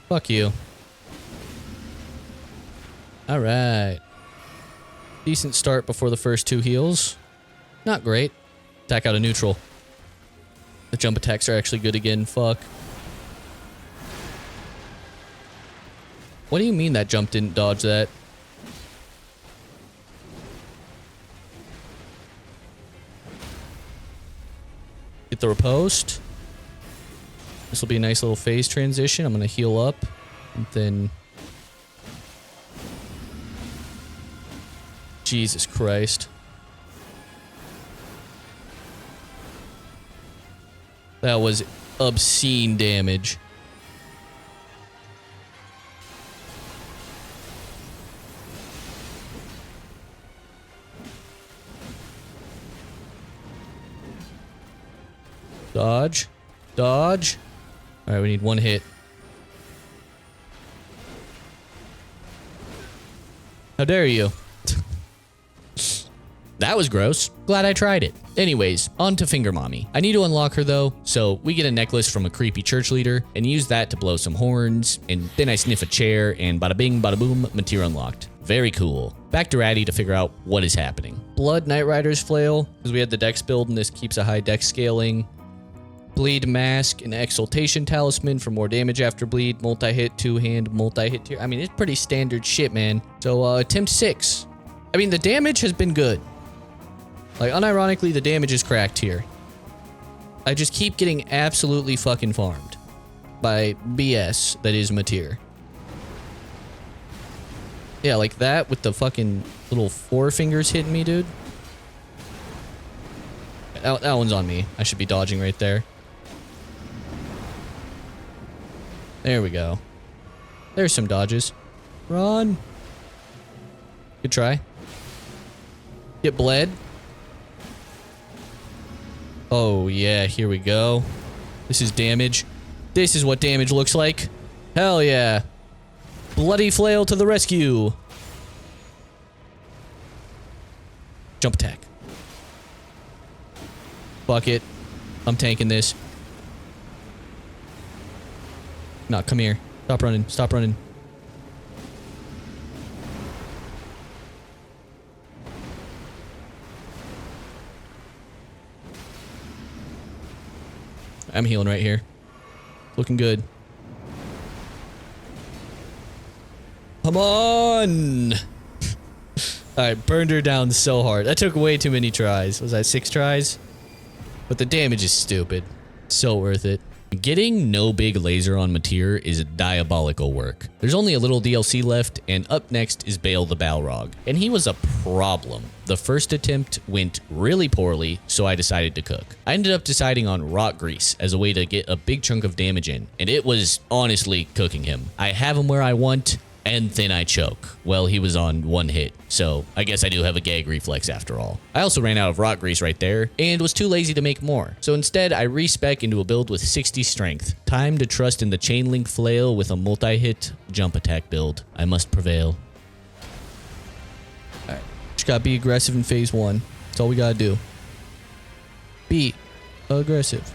Fuck you. Alright. Decent start before the first two heals. Not great. Attack out of neutral. The jump attacks are actually good again. Fuck. What do you mean that jump didn't dodge that? Get the riposte. This will be a nice little phase transition. I'm going to heal up. And then... Jesus Christ. That was obscene damage. Dodge. Dodge. Alright, we need one hit. How dare you? That was gross. Glad I tried it. Anyways, on to Finger Mommy. I need to unlock her though, so we get a necklace from a creepy church leader and use that to blow some horns, and then I sniff a chair and bada bing bada boom, material unlocked. Very cool. Back to Ratty to figure out what is happening. Blood Knight Rider's Flail, because we had the dex build and this keeps a high dex scaling. Bleed Mask and Exaltation Talisman for more damage after bleed. Multi-hit, two-hand, multi-hit tier. I mean, it's pretty standard shit, man. So, attempt 6. I mean, the damage has been good. Like, unironically, the damage is cracked here. I just keep getting absolutely fucking farmed by BS that is Mateer. Yeah, like that with the fucking little forefingers hitting me, dude. That one's on me. I should be dodging right there. There we go. There's some dodges. Run. Good try. Get bled. Oh, yeah. Here we go. This is damage. This is what damage looks like. Hell yeah. Bloody Flail to the rescue. Jump attack. Fuck it. I'm tanking this. No, come here. Stop running. Stop running. I'm healing right here. Looking good. Come on! Alright, burned her down so hard. That took way too many tries. Was that 6 tries? But the damage is stupid. So worth it. Getting no big laser on Mateer is diabolical work. There's only a little DLC left, and up next is Bale the Balrog. And he was a problem. The first attempt went really poorly, so I decided to cook. I ended up deciding on rock grease as a way to get a big chunk of damage in, and it was honestly cooking him. I have him where I want, and then I choke. Well, he was on 1 hit, so I guess I do have a gag reflex after all. I also ran out of rock grease right there, and was too lazy to make more. So instead, I respec into a build with 60 strength. Time to trust in the chain link flail with a multi-hit jump attack build. I must prevail. Alright, just gotta be aggressive in phase 1. That's all we gotta do. Be aggressive.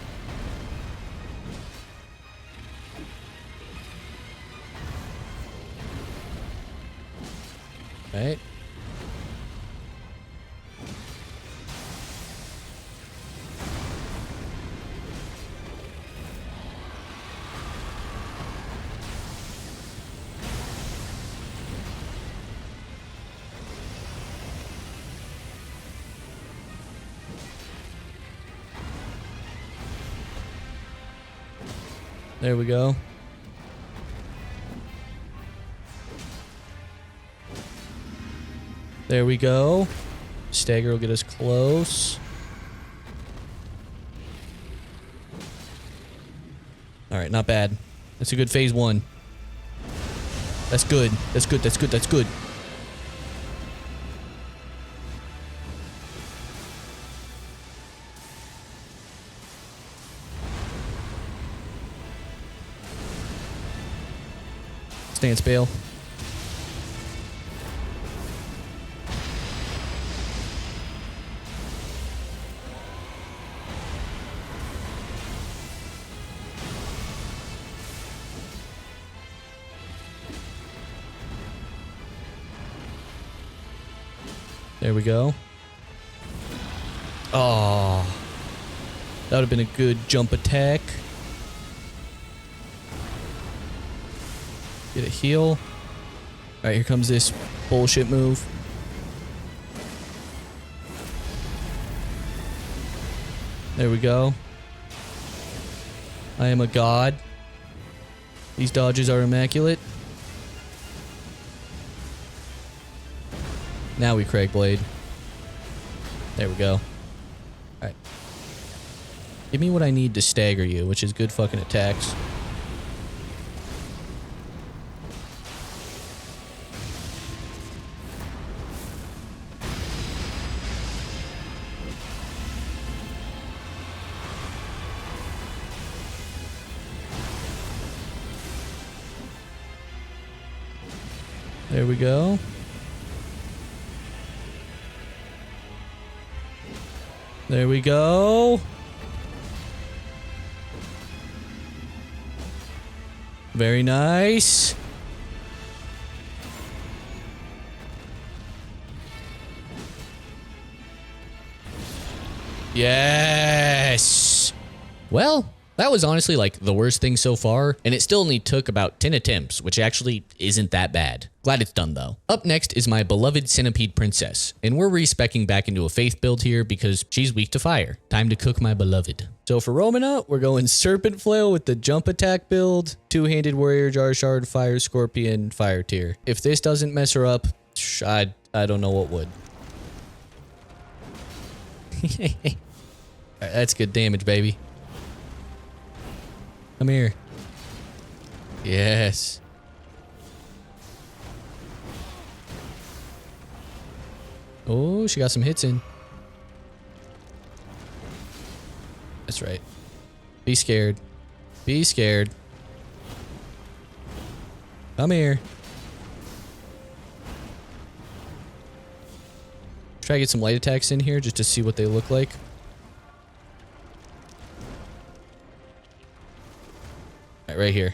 Right. There we go. There we go. Stagger will get us close. Alright, not bad. That's a good phase 1. That's good. That's good. That's good. That's good. Stance Bale. There we go. Oh, that would have been a good jump attack. Get a heal. All right, here comes this bullshit move. There we go. I am a god. These dodges are immaculate. Now we Craig Blade. There we go. Alright. Give me what I need to stagger you, which is good fucking attacks. There we go. There we go. Very nice. Yes. Well, that was honestly like the worst thing so far, and it still only took about 10 attempts, which actually isn't that bad. Glad it's done though. Up next is my beloved Centipede Princess, and we're respecking back into a Faith build here because she's weak to fire. Time to cook my beloved. So for Romana, we're going Serpent Flail with the jump attack build, two-handed Warrior Jar Shard, Fire Scorpion, Fire Tier. If this doesn't mess her up, I don't know what would. Alright, that's good damage, baby. Come here. Yes. Oh, she got some hits in. That's right. Be scared. Be scared. Come here. Try to get some light attacks in here just to see what they look like. Right here.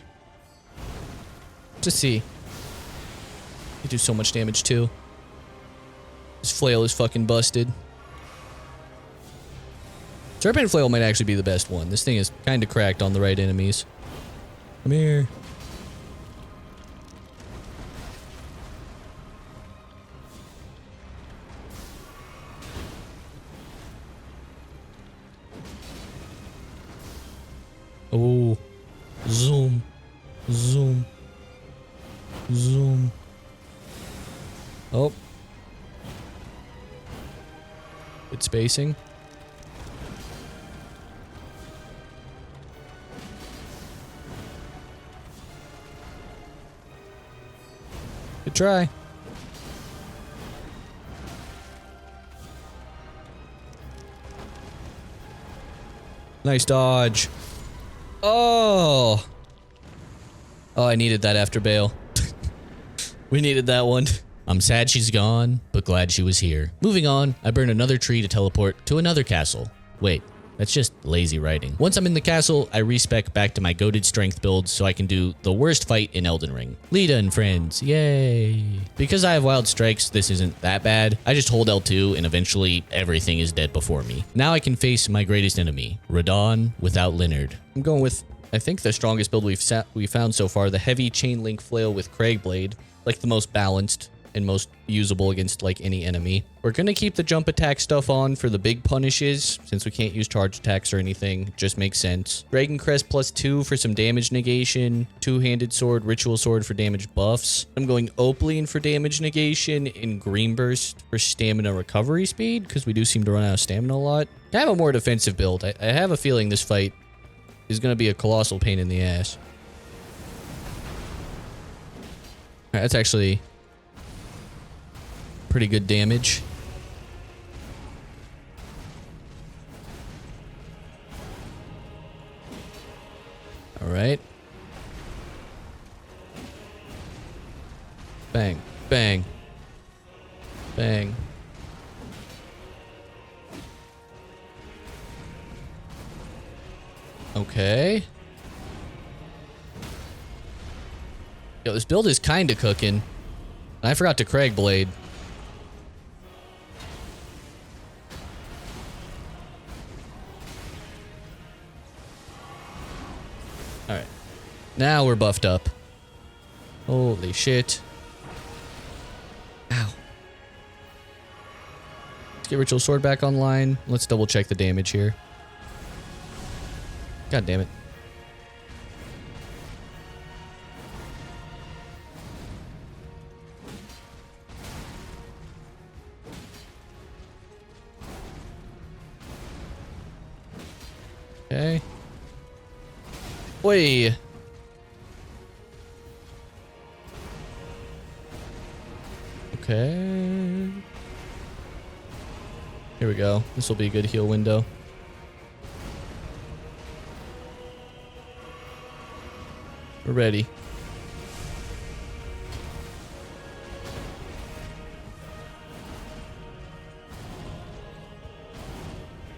to see. You do so much damage too. This flail is fucking busted. Serpent flail might actually be the best one. This thing is kind of cracked on the right enemies. Come here. Oh. Zoom. Zoom. Zoom. Oh. Good spacing. Good try. Nice dodge. Oh. Oh, I needed that after bail. We needed that one. I'm sad she's gone, but glad she was here. Moving on, I burn another tree to teleport to another castle. Wait, that's just lazy writing. Once I'm in the castle, I respec back to my goated strength build so I can do the worst fight in Elden Ring. Lita and friends, yay. Because I have wild strikes, this isn't that bad. I just hold L2 and eventually everything is dead before me. Now I can face my greatest enemy, Radon without Leonard. I'm going with, I think, the strongest build we've found so far, the heavy chain link flail with Craigblade, like the most balanced and most usable against like any enemy. We're gonna keep the jump attack stuff on for the big punishes since we can't use charge attacks or anything. Just makes sense. Dragon Crest +2 for some damage negation. Two-handed sword, ritual sword for damage buffs. I'm going Opaline for damage negation and Green Burst for stamina recovery speed because we do seem to run out of stamina a lot. I have a more defensive build. I have a feeling this fight is gonna be a colossal pain in the ass. Alright, that's actually pretty good damage. All right. Bang, bang, bang. Okay. Yo, this build is kind of cooking. I forgot to Craigblade. Alright. Now we're buffed up. Holy shit. Ow. Let's get Ritual Sword back online. Let's double check the damage here. God damn it. Okay. Oi. Okay. Here we go. This will be a good heal window. We're ready.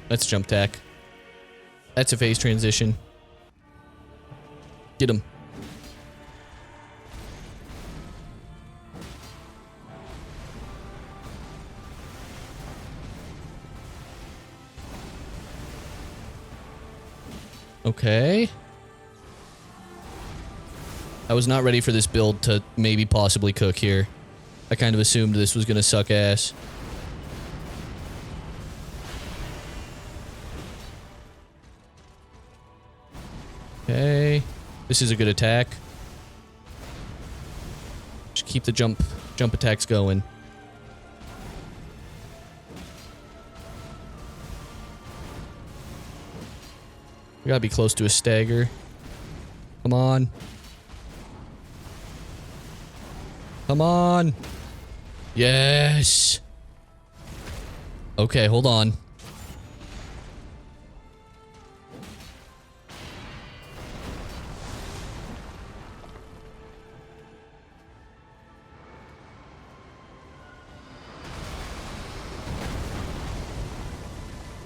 Let's jump tack. That's a phase transition. Get him. Okay. I was not ready for this build to maybe possibly cook here. I kind of assumed this was gonna suck ass. Okay. This is a good attack. Just keep the jump attacks going. We gotta be close to a stagger. Come on. Come on. Yes. Okay, hold on.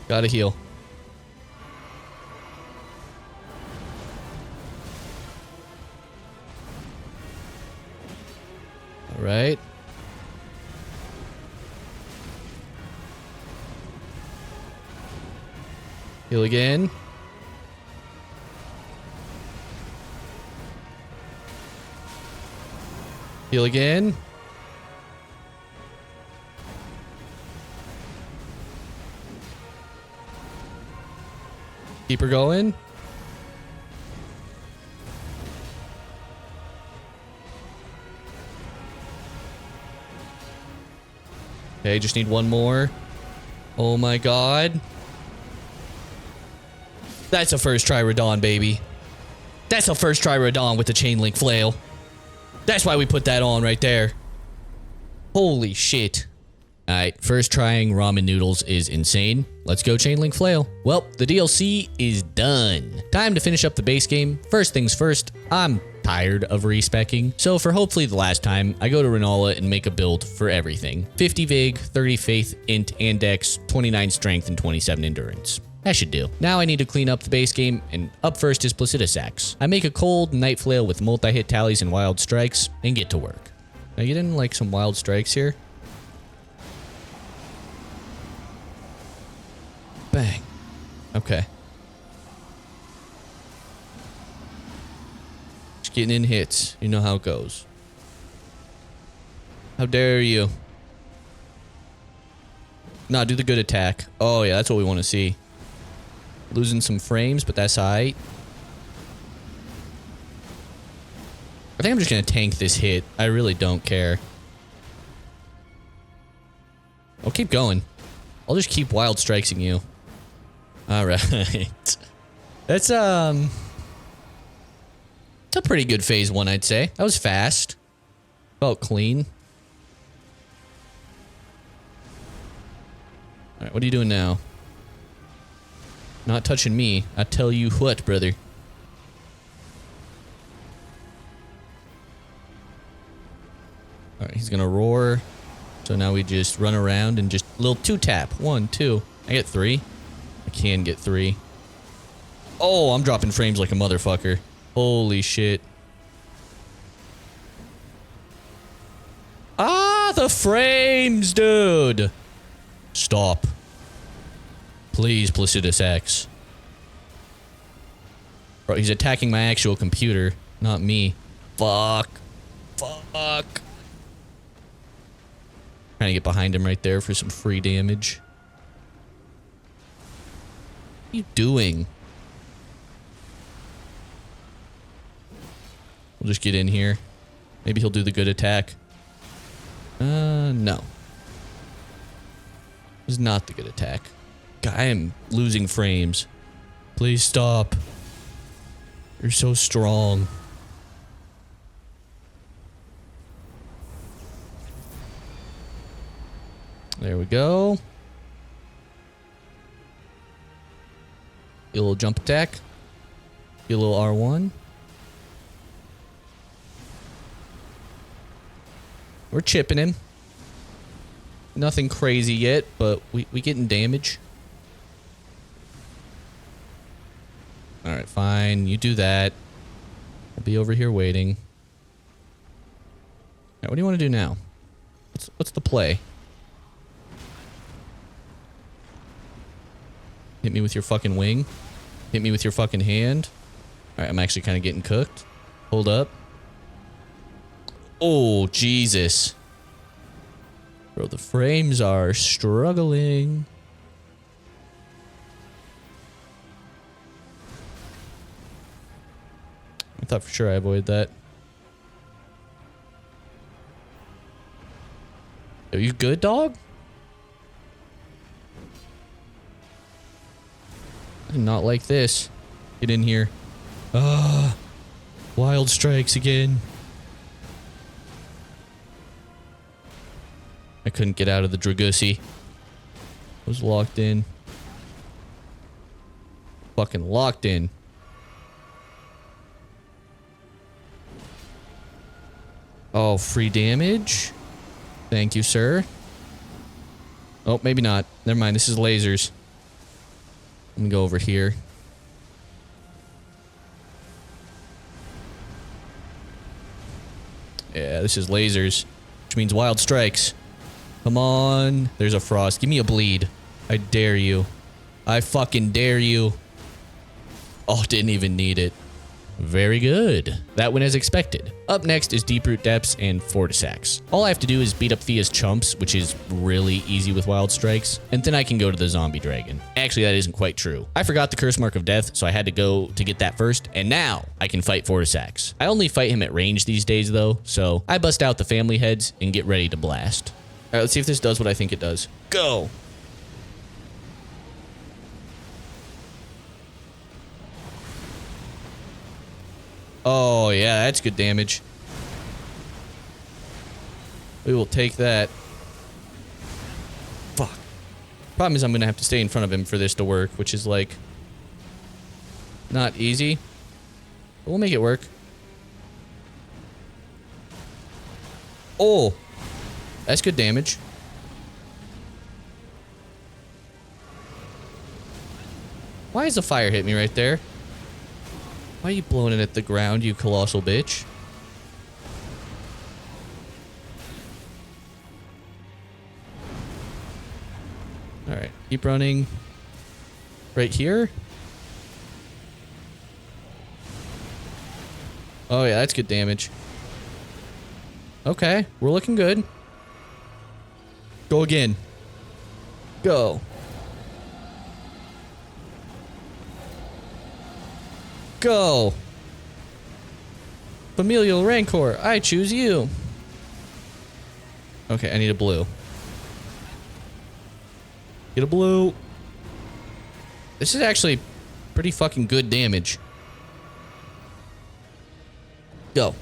Gotta heal. Right. Heal again. Heal again. Keep her going. Okay, just need one more. Oh my god. That's a first try Radon, baby. That's a first try Radon with the chain link flail. That's why we put that on right there. Holy shit. Alright, first trying ramen noodles is insane. Let's go chain link flail. Well, the DLC is done. Time to finish up the base game. First things first, I'm tired of respecking. So for hopefully the last time, I go to Renola and make a build for everything. 50 Vig, 30 Faith, Int, and Dex, 29 Strength, and 27 Endurance. That should do. Now I need to clean up the base game, and up first is Placidus Axe. I make a cold night flail with multi-hit tallies and wild strikes, and get to work. Can I get in like some wild strikes here? Bang. Okay. Just getting in hits. You know how it goes. How dare you? Nah, do the good attack. Oh yeah, that's what we want to see. Losing some frames, but that's alright. I think I'm just gonna tank this hit. I really don't care. I'll keep going. I'll just keep wild strikesing you. Alright. That's a pretty good phase 1, I'd say. That was fast. Felt clean. Alright, what are you doing now? Not touching me. I tell you what, brother. Alright, he's gonna roar. So now we just run around and just little 2-tap. 1, 2. I get 3. I can get 3. Oh, I'm dropping frames like a motherfucker. Holy shit. Ah, the frames, dude. Stop. Please, Placidus Axe. Bro, he's attacking my actual computer, not me. Fuck. Fuck. Trying to get behind him right there for some free damage. What are you doing? We'll just get in here. Maybe he'll do the good attack. No. It was not the good attack. God, I am losing frames. Please stop. You're so strong. There we go. Get a little jump attack. Get a little R1. We're chipping him. Nothing crazy yet, but we getting damage. Alright, fine. You do that. I'll be over here waiting. Alright, what do you want to do now? What's the play? Hit me with your fucking wing. Hit me with your fucking hand. Alright, I'm actually kind of getting cooked. Hold up. Oh, Jesus. Bro, the frames are struggling. I thought for sure I avoided that. Are you good, dog? I do not like this. Get in here. Ah, wild strikes again. I couldn't get out of the Dragusi. I was locked in. Fucking locked in. Oh, free damage? Thank you, sir. Oh, maybe not. Never mind, this is lasers. Let me go over here. Yeah, this is lasers. which means wild strikes. Come on. There's a frost. Give me a bleed. I dare you. I fucking dare you. Oh, didn't even need it. Very good. That went as expected. Up next is Deep Root Depths and Fortisax. All I have to do is beat up Thea's chumps, which is really easy with Wild Strikes, and then I can go to the Zombie Dragon. Actually, that isn't quite true. I forgot the Curse Mark of Death, so I had to go to get that first, and now I can fight Fortisax. I only fight him at range these days, though, so I bust out the family heads and get ready to blast. All right, let's see if this does what I think it does. Go! Oh, yeah, that's good damage. We will take that. Fuck. Problem is I'm going to have to stay in front of him for this to work, which is, like, not easy. But we'll make it work. Oh! That's good damage. Why is the fire hit me right there? Why are you blowing it at the ground, you colossal bitch? Alright, keep running. Right here? Oh yeah, that's good damage. Okay, we're looking good. Go again. Go. Go. Familial Rancor, I choose you. Okay, I need a blue. Get a blue. This is actually pretty fucking good damage. Go.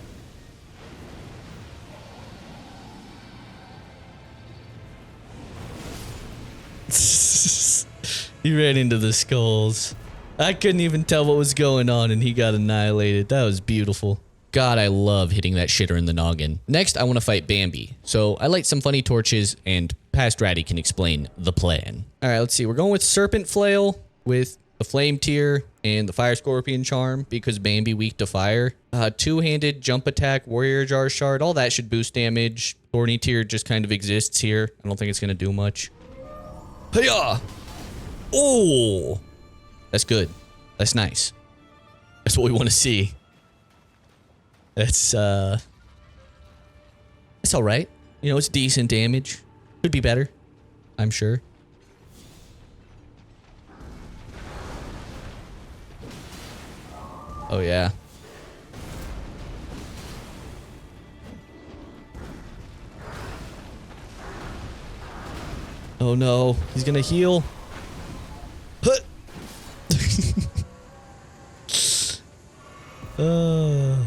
He ran into the skulls. I couldn't even tell what was going on and he got annihilated. That was beautiful. God, I love hitting that shitter in the noggin. Next, I want to fight Bambi. So I light some funny torches and Past Ratty can explain the plan. All right, let's see. We're going with Serpent Flail with the Flame Tier and the Fire Scorpion Charm because Bambi weak to fire. Two-handed jump attack, Warrior Jar Shard, all that should boost damage. Thorny Tier just kind of exists here. I don't think it's going to do much. Hiya! Oh! That's good. That's nice. That's what we want to see. That's all right. You know, it's decent damage. Could be better, I'm sure. Oh, yeah. Oh, no. He's gonna heal. Huh.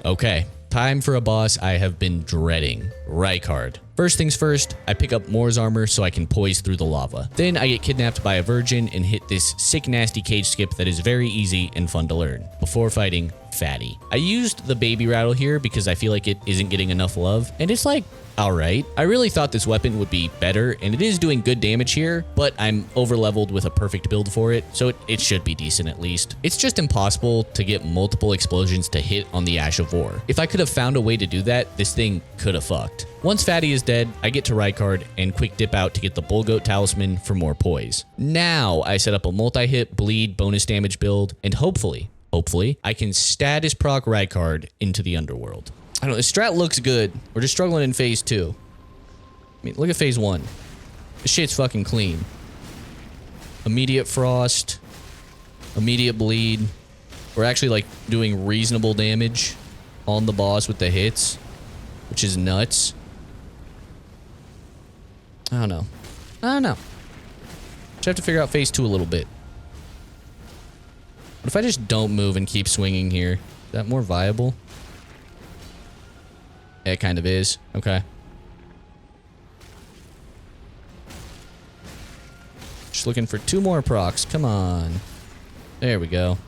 Okay, time for a boss I have been dreading. Rykard. First things first, I pick up Moore's armor so I can poise through the lava. Then I get kidnapped by a virgin and hit this sick nasty cage skip that is very easy and fun to learn, before fighting Fatty. I used the baby rattle here because I feel like it isn't getting enough love, and it's like, alright. I really thought this weapon would be better, and it is doing good damage here, but I'm over-leveled with a perfect build for it, so it should be decent at least. It's just impossible to get multiple explosions to hit on the Ash of War. If I could have found a way to do that, this thing could have fucked. Once Fatty is dead, I get to Rykard and quick dip out to get the Bull Goat Talisman for more poise. Now I set up a multi-hit bleed bonus damage build, and hopefully, I can status proc Rykard into the underworld. I don't know, this strat looks good. We're just struggling in phase 2. I mean, look at phase 1. This shit's fucking clean. Immediate frost. Immediate bleed. We're actually, like, doing reasonable damage on the boss with the hits, which is nuts. I don't know. Just have to figure out phase 2 a little bit. What if I just don't move and keep swinging here? Is that more viable? Yeah, it kind of is. Okay. Just looking for 2 more procs. Come on. There we go.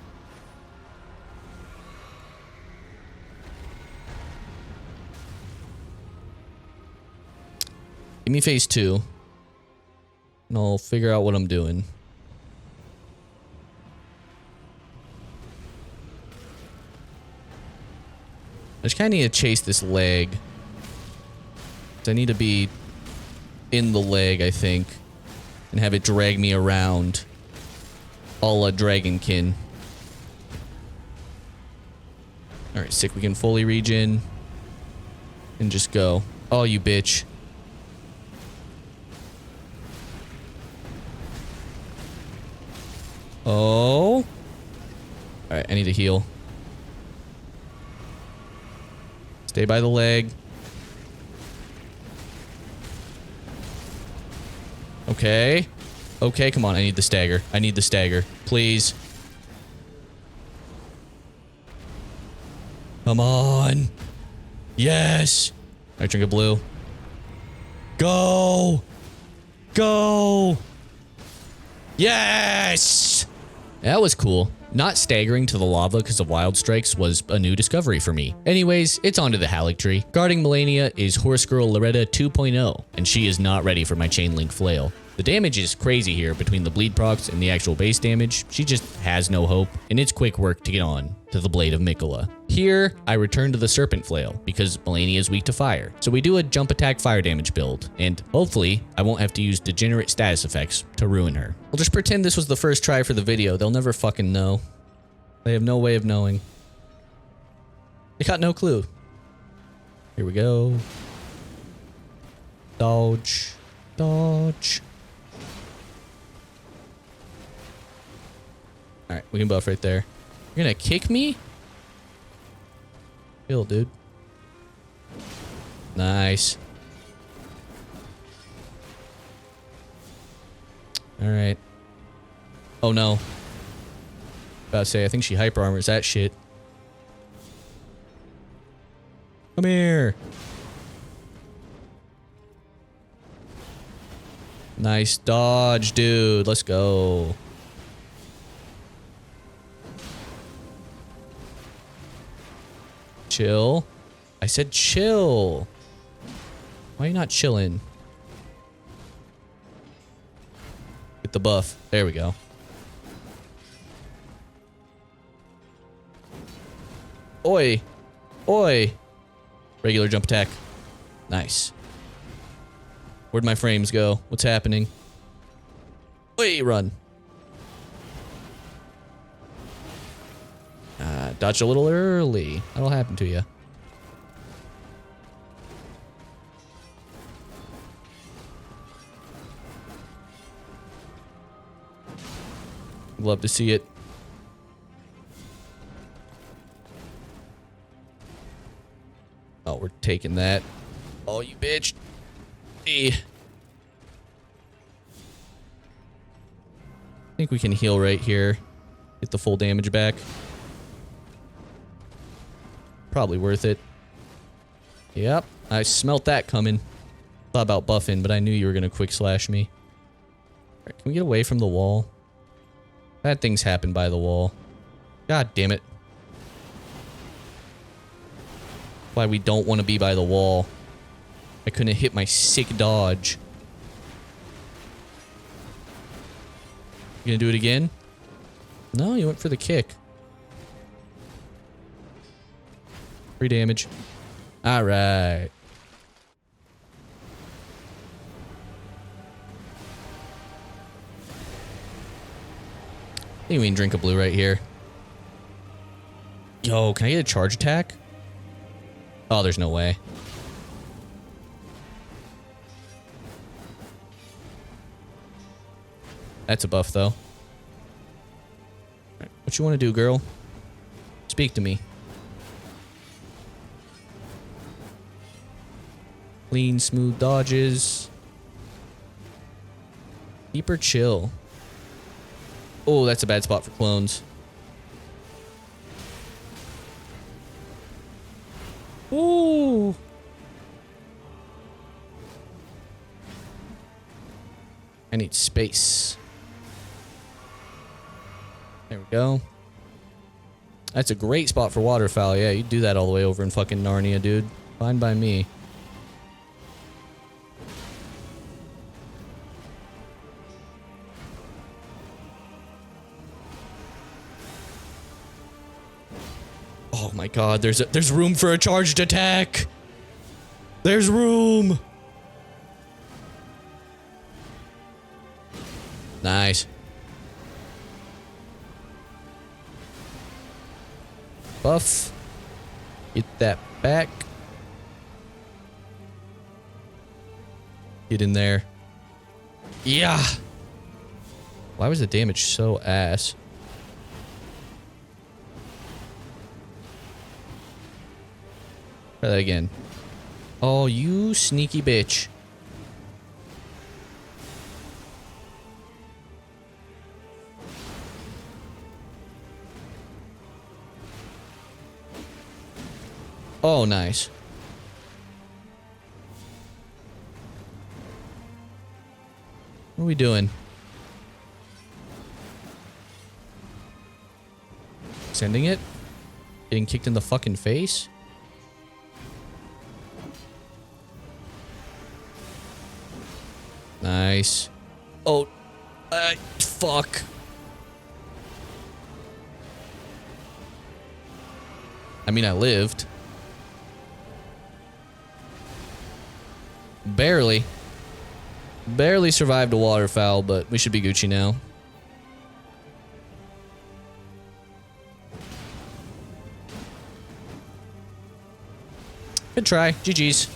Give me phase 2. And I'll figure out what I'm doing. I just kind of need to chase this leg I need to be in the leg, I think, and have it drag me around, a la Dragonkin. All right, sick. We can fully regen and just go. Oh, you bitch. Oh. All right, I need to heal. Stay by the leg. Okay. Okay, come on. I need the stagger. I need the stagger. Please. Come on. Yes. All right, drink a blue. Go. Go. Yes. That was cool. Not staggering to the lava because of wild strikes was a new discovery for me. Anyways, it's onto the Halictree. Guarding Melania is Horse Girl Loretta 2.0, and she is not ready for my chain link flail. The damage is crazy here between the bleed procs and the actual base damage. She just has no hope, and it's quick work to get on to the Blade of Mikola. Here, I return to the Serpent Flail because Melania is weak to fire. So we do a jump attack fire damage build, and hopefully I won't have to use degenerate status effects to ruin her. We'll just pretend this was the first try for the video. They'll never fucking know. They have no way of knowing. They got no clue. Here we go. Dodge. Dodge. Alright, we can buff right there. You're gonna kick me? Kill, dude. Nice. Alright. Oh no. About to say, I think she hyper armors that shit. Come here. Nice dodge, dude. Let's go. Chill. I said chill. Why are you not chilling? Get the buff. There we go. Oi. Oi. Regular jump attack. Nice. Where'd my frames go? What's happening? Oi, run. Dodged a little early. That'll happen to you. Love to see it. Oh, we're taking that. Oh, you bitch. Hey. I think we can heal right here. Get the full damage back. Probably worth it. Yep. I smelt that coming. Thought about buffing, but I knew you were going to quick slash me. Alright, can we get away from the wall? Bad things happen by the wall. God damn it. Why we don't want to be by the wall. I couldn't hit my sick dodge. You gonna do it again? No, you went for the kick. 3 damage. Alright. I think we can drink a blue right here. Yo, can I get a charge attack? Oh, there's no way. That's a buff, though. Right, what you want to do, girl? Speak to me. Clean, smooth dodges. Keep her chill. Oh, that's a bad spot for clones. Ooh. I need space. There we go. That's a great spot for waterfowl. Yeah, you do that all the way over in fucking Narnia, dude. Fine by me. Oh my god, there's room for a charged attack. There's room. buff. Get that back. Get in there. Yeah. Why was the damage so ass? Try that again. Oh, you sneaky bitch. Oh, nice. What are we doing? Sending it? Getting kicked in the fucking face? Nice. Oh, fuck. I mean, I lived. Barely. Barely survived a waterfowl, but we should be Gucci now. Good try. GG's.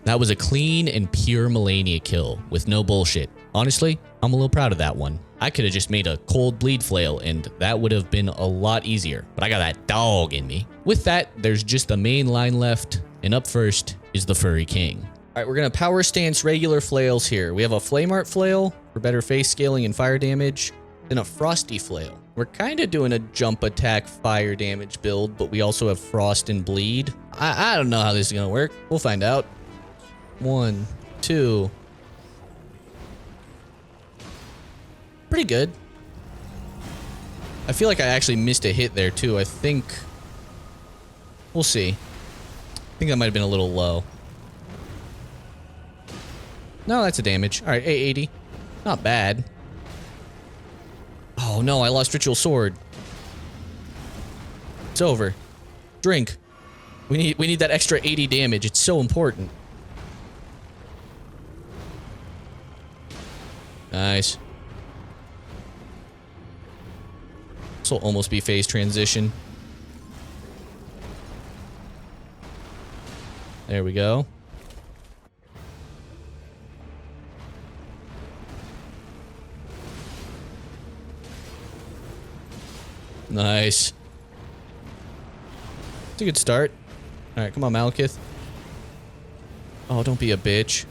That was a clean and pure Melania kill with no bullshit. Honestly, I'm a little proud of that one. I could have just made a cold bleed flail and that would have been a lot easier, but I got that dog in me. With that, there's just the main line left, and up first is the Furry King. All right, we're gonna power stance regular flails here. We have a Flame Art flail for better face scaling and fire damage, then a Frosty flail. We're kind of doing a jump attack fire damage build, but we also have frost and bleed. I don't know how this is gonna work. We'll find out. 1, 2. Pretty good. I feel like I actually missed a hit there too. I think we'll see. I think that might have been a little low. No, that's a damage. All right, 880. Not bad. Oh no, I lost Ritual Sword. It's over. Drink. We need that extra 80 damage. It's so important. Nice. This will almost be phase transition. There we go. Nice. It's a good start. Alright, come on, Malekith. Oh, don't be a bitch.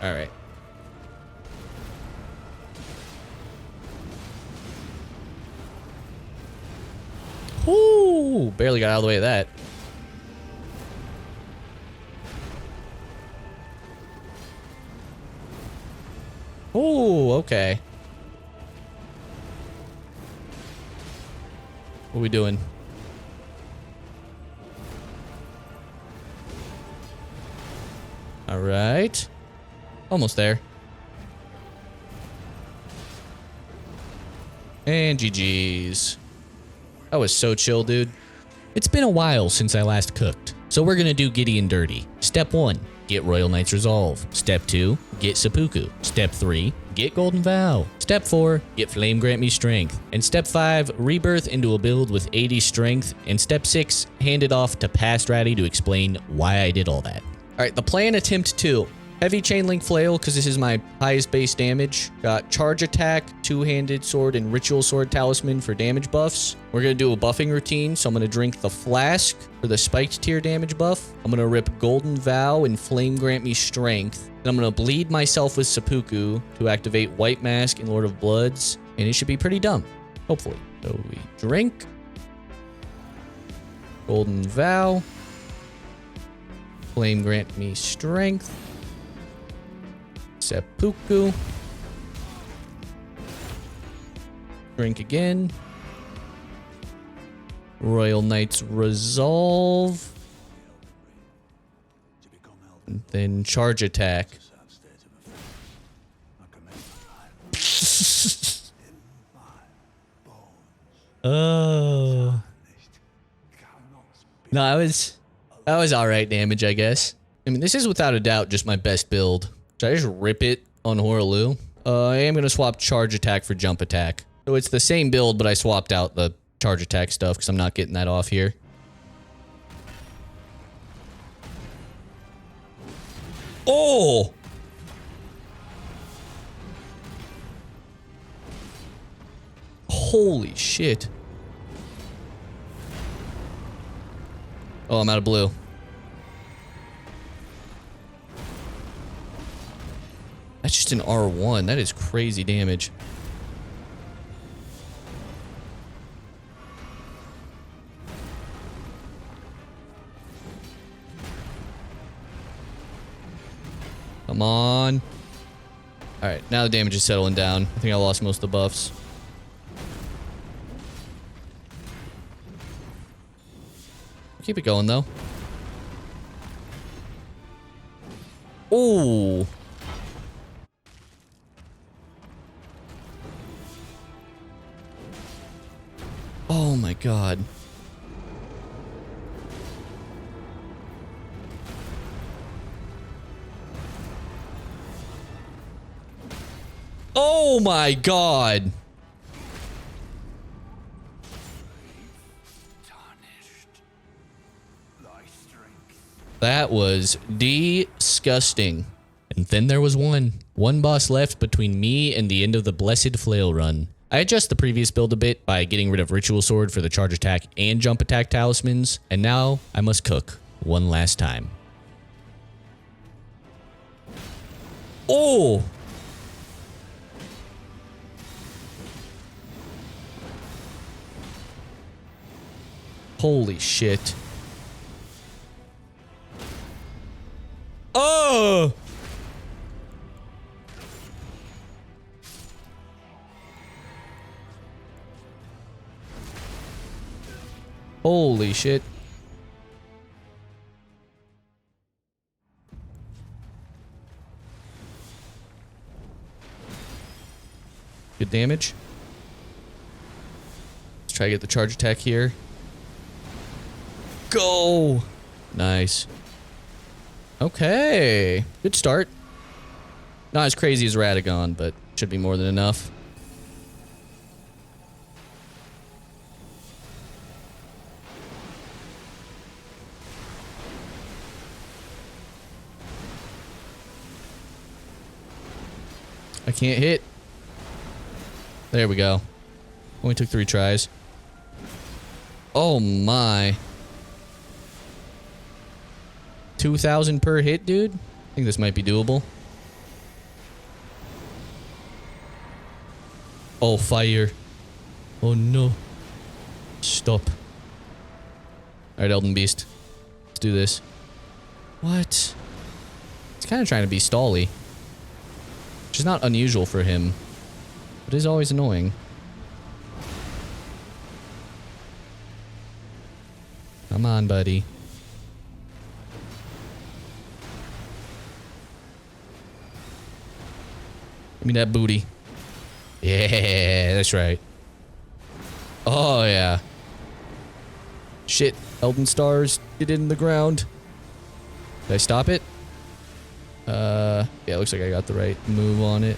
Alright. Whoo! Barely got out of the way of that. Oh, okay. What are we doing? All right. Almost there. And GG's. That was so chill, dude. It's been a while since I last cooked, so we're gonna do Gideon dirty. Step 1, get Royal Knight's Resolve. Step 2, get Seppuku. Step 3, get Golden Vow. Step 4, get Flame Grant Me Strength. And Step 5, rebirth into a build with 80 strength. And Step 6, hand it off to Past Ratty to explain why I did all that. All right, the plan attempt 2. Heavy Chain Link Flail, because this is my highest base damage. Got Charge Attack, Two-Handed Sword, and Ritual Sword Talisman for damage buffs. We're going to do a buffing routine, so I'm going to drink the Flask for the Spiked Tier damage buff. I'm going to rip Golden Vow and Flame Grant Me Strength. Then I'm going to bleed myself with Seppuku to activate White Mask and Lord of Bloods, and it should be pretty dumb, hopefully. So we drink. Golden Vow. Flame Grant Me Strength. Seppuku. Drink again. Royal Knight's Resolve. And then Charge Attack. Oh. No, that was alright damage, I guess. I mean, this is without a doubt just my best build. Should I just rip it on Horaloo? I am going to swap charge attack for jump attack. So it's the same build, but I swapped out the charge attack stuff because I'm not getting that off here. Oh! Holy shit. Oh, I'm out of blue. That's just an R1. That is crazy damage. Come on. Alright, now the damage is settling down. I think I lost most of the buffs. Keep it going, though. Ooh. Oh my god. Oh my god. That was disgusting. And then there was one boss left between me and the end of the blessed flail run. I adjust the previous build a bit by getting rid of Ritual Sword for the charge attack and jump attack talismans, and now I must cook one last time. Oh! Holy shit. Oh! Holy shit. Good damage. Let's try to get the charge attack here. Go! Nice. Okay. Good start. Not as crazy as Radagon, but should be more than enough. I can't hit. There we go. Only took 3 tries. Oh my. 2,000 per hit, dude? I think this might be doable. Oh, fire. Oh no. Stop. Alright, Elden Beast. Let's do this. What? He's kind of trying to be stally. Which is not unusual for him. But is always annoying. Come on, buddy. Give me that booty. Yeah, that's right. Oh, yeah. Shit. Elden Stars. Get in the ground. Did I stop it? Yeah, it looks like I got the right move on it.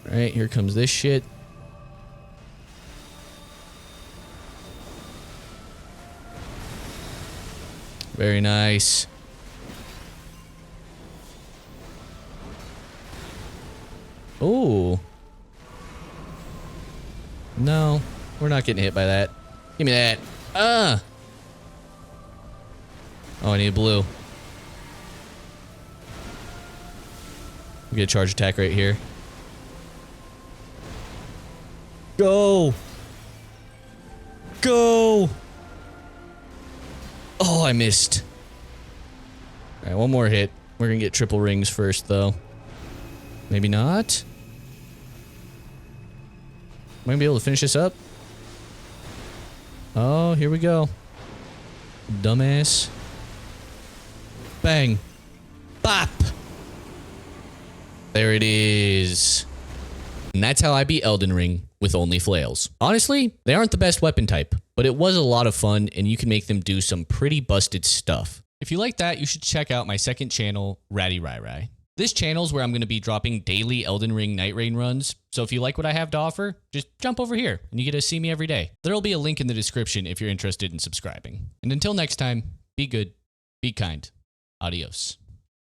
Alright, here comes this shit. Very nice. Oh. No, we're not getting hit by that. Give me that. Ah. Oh, I need blue. We get a charge attack right here. Go. Go. Oh, I missed. All right, one more hit. We're gonna get triple rings first, though. Maybe not. Am I gonna be able to finish this up? Oh, here we go. Dumbass. Bang. Bop. There it is. And that's how I beat Elden Ring with only flails. Honestly, they aren't the best weapon type, but it was a lot of fun and you can make them do some pretty busted stuff. If you like that, you should check out my second channel, Ratty Rai Rai. This channel is where I'm going to be dropping daily Elden Ring Night Rain runs, so if you like what I have to offer, just jump over here and you get to see me every day. There'll be a link in the description if you're interested in subscribing. And until next time, be good, be kind, adios.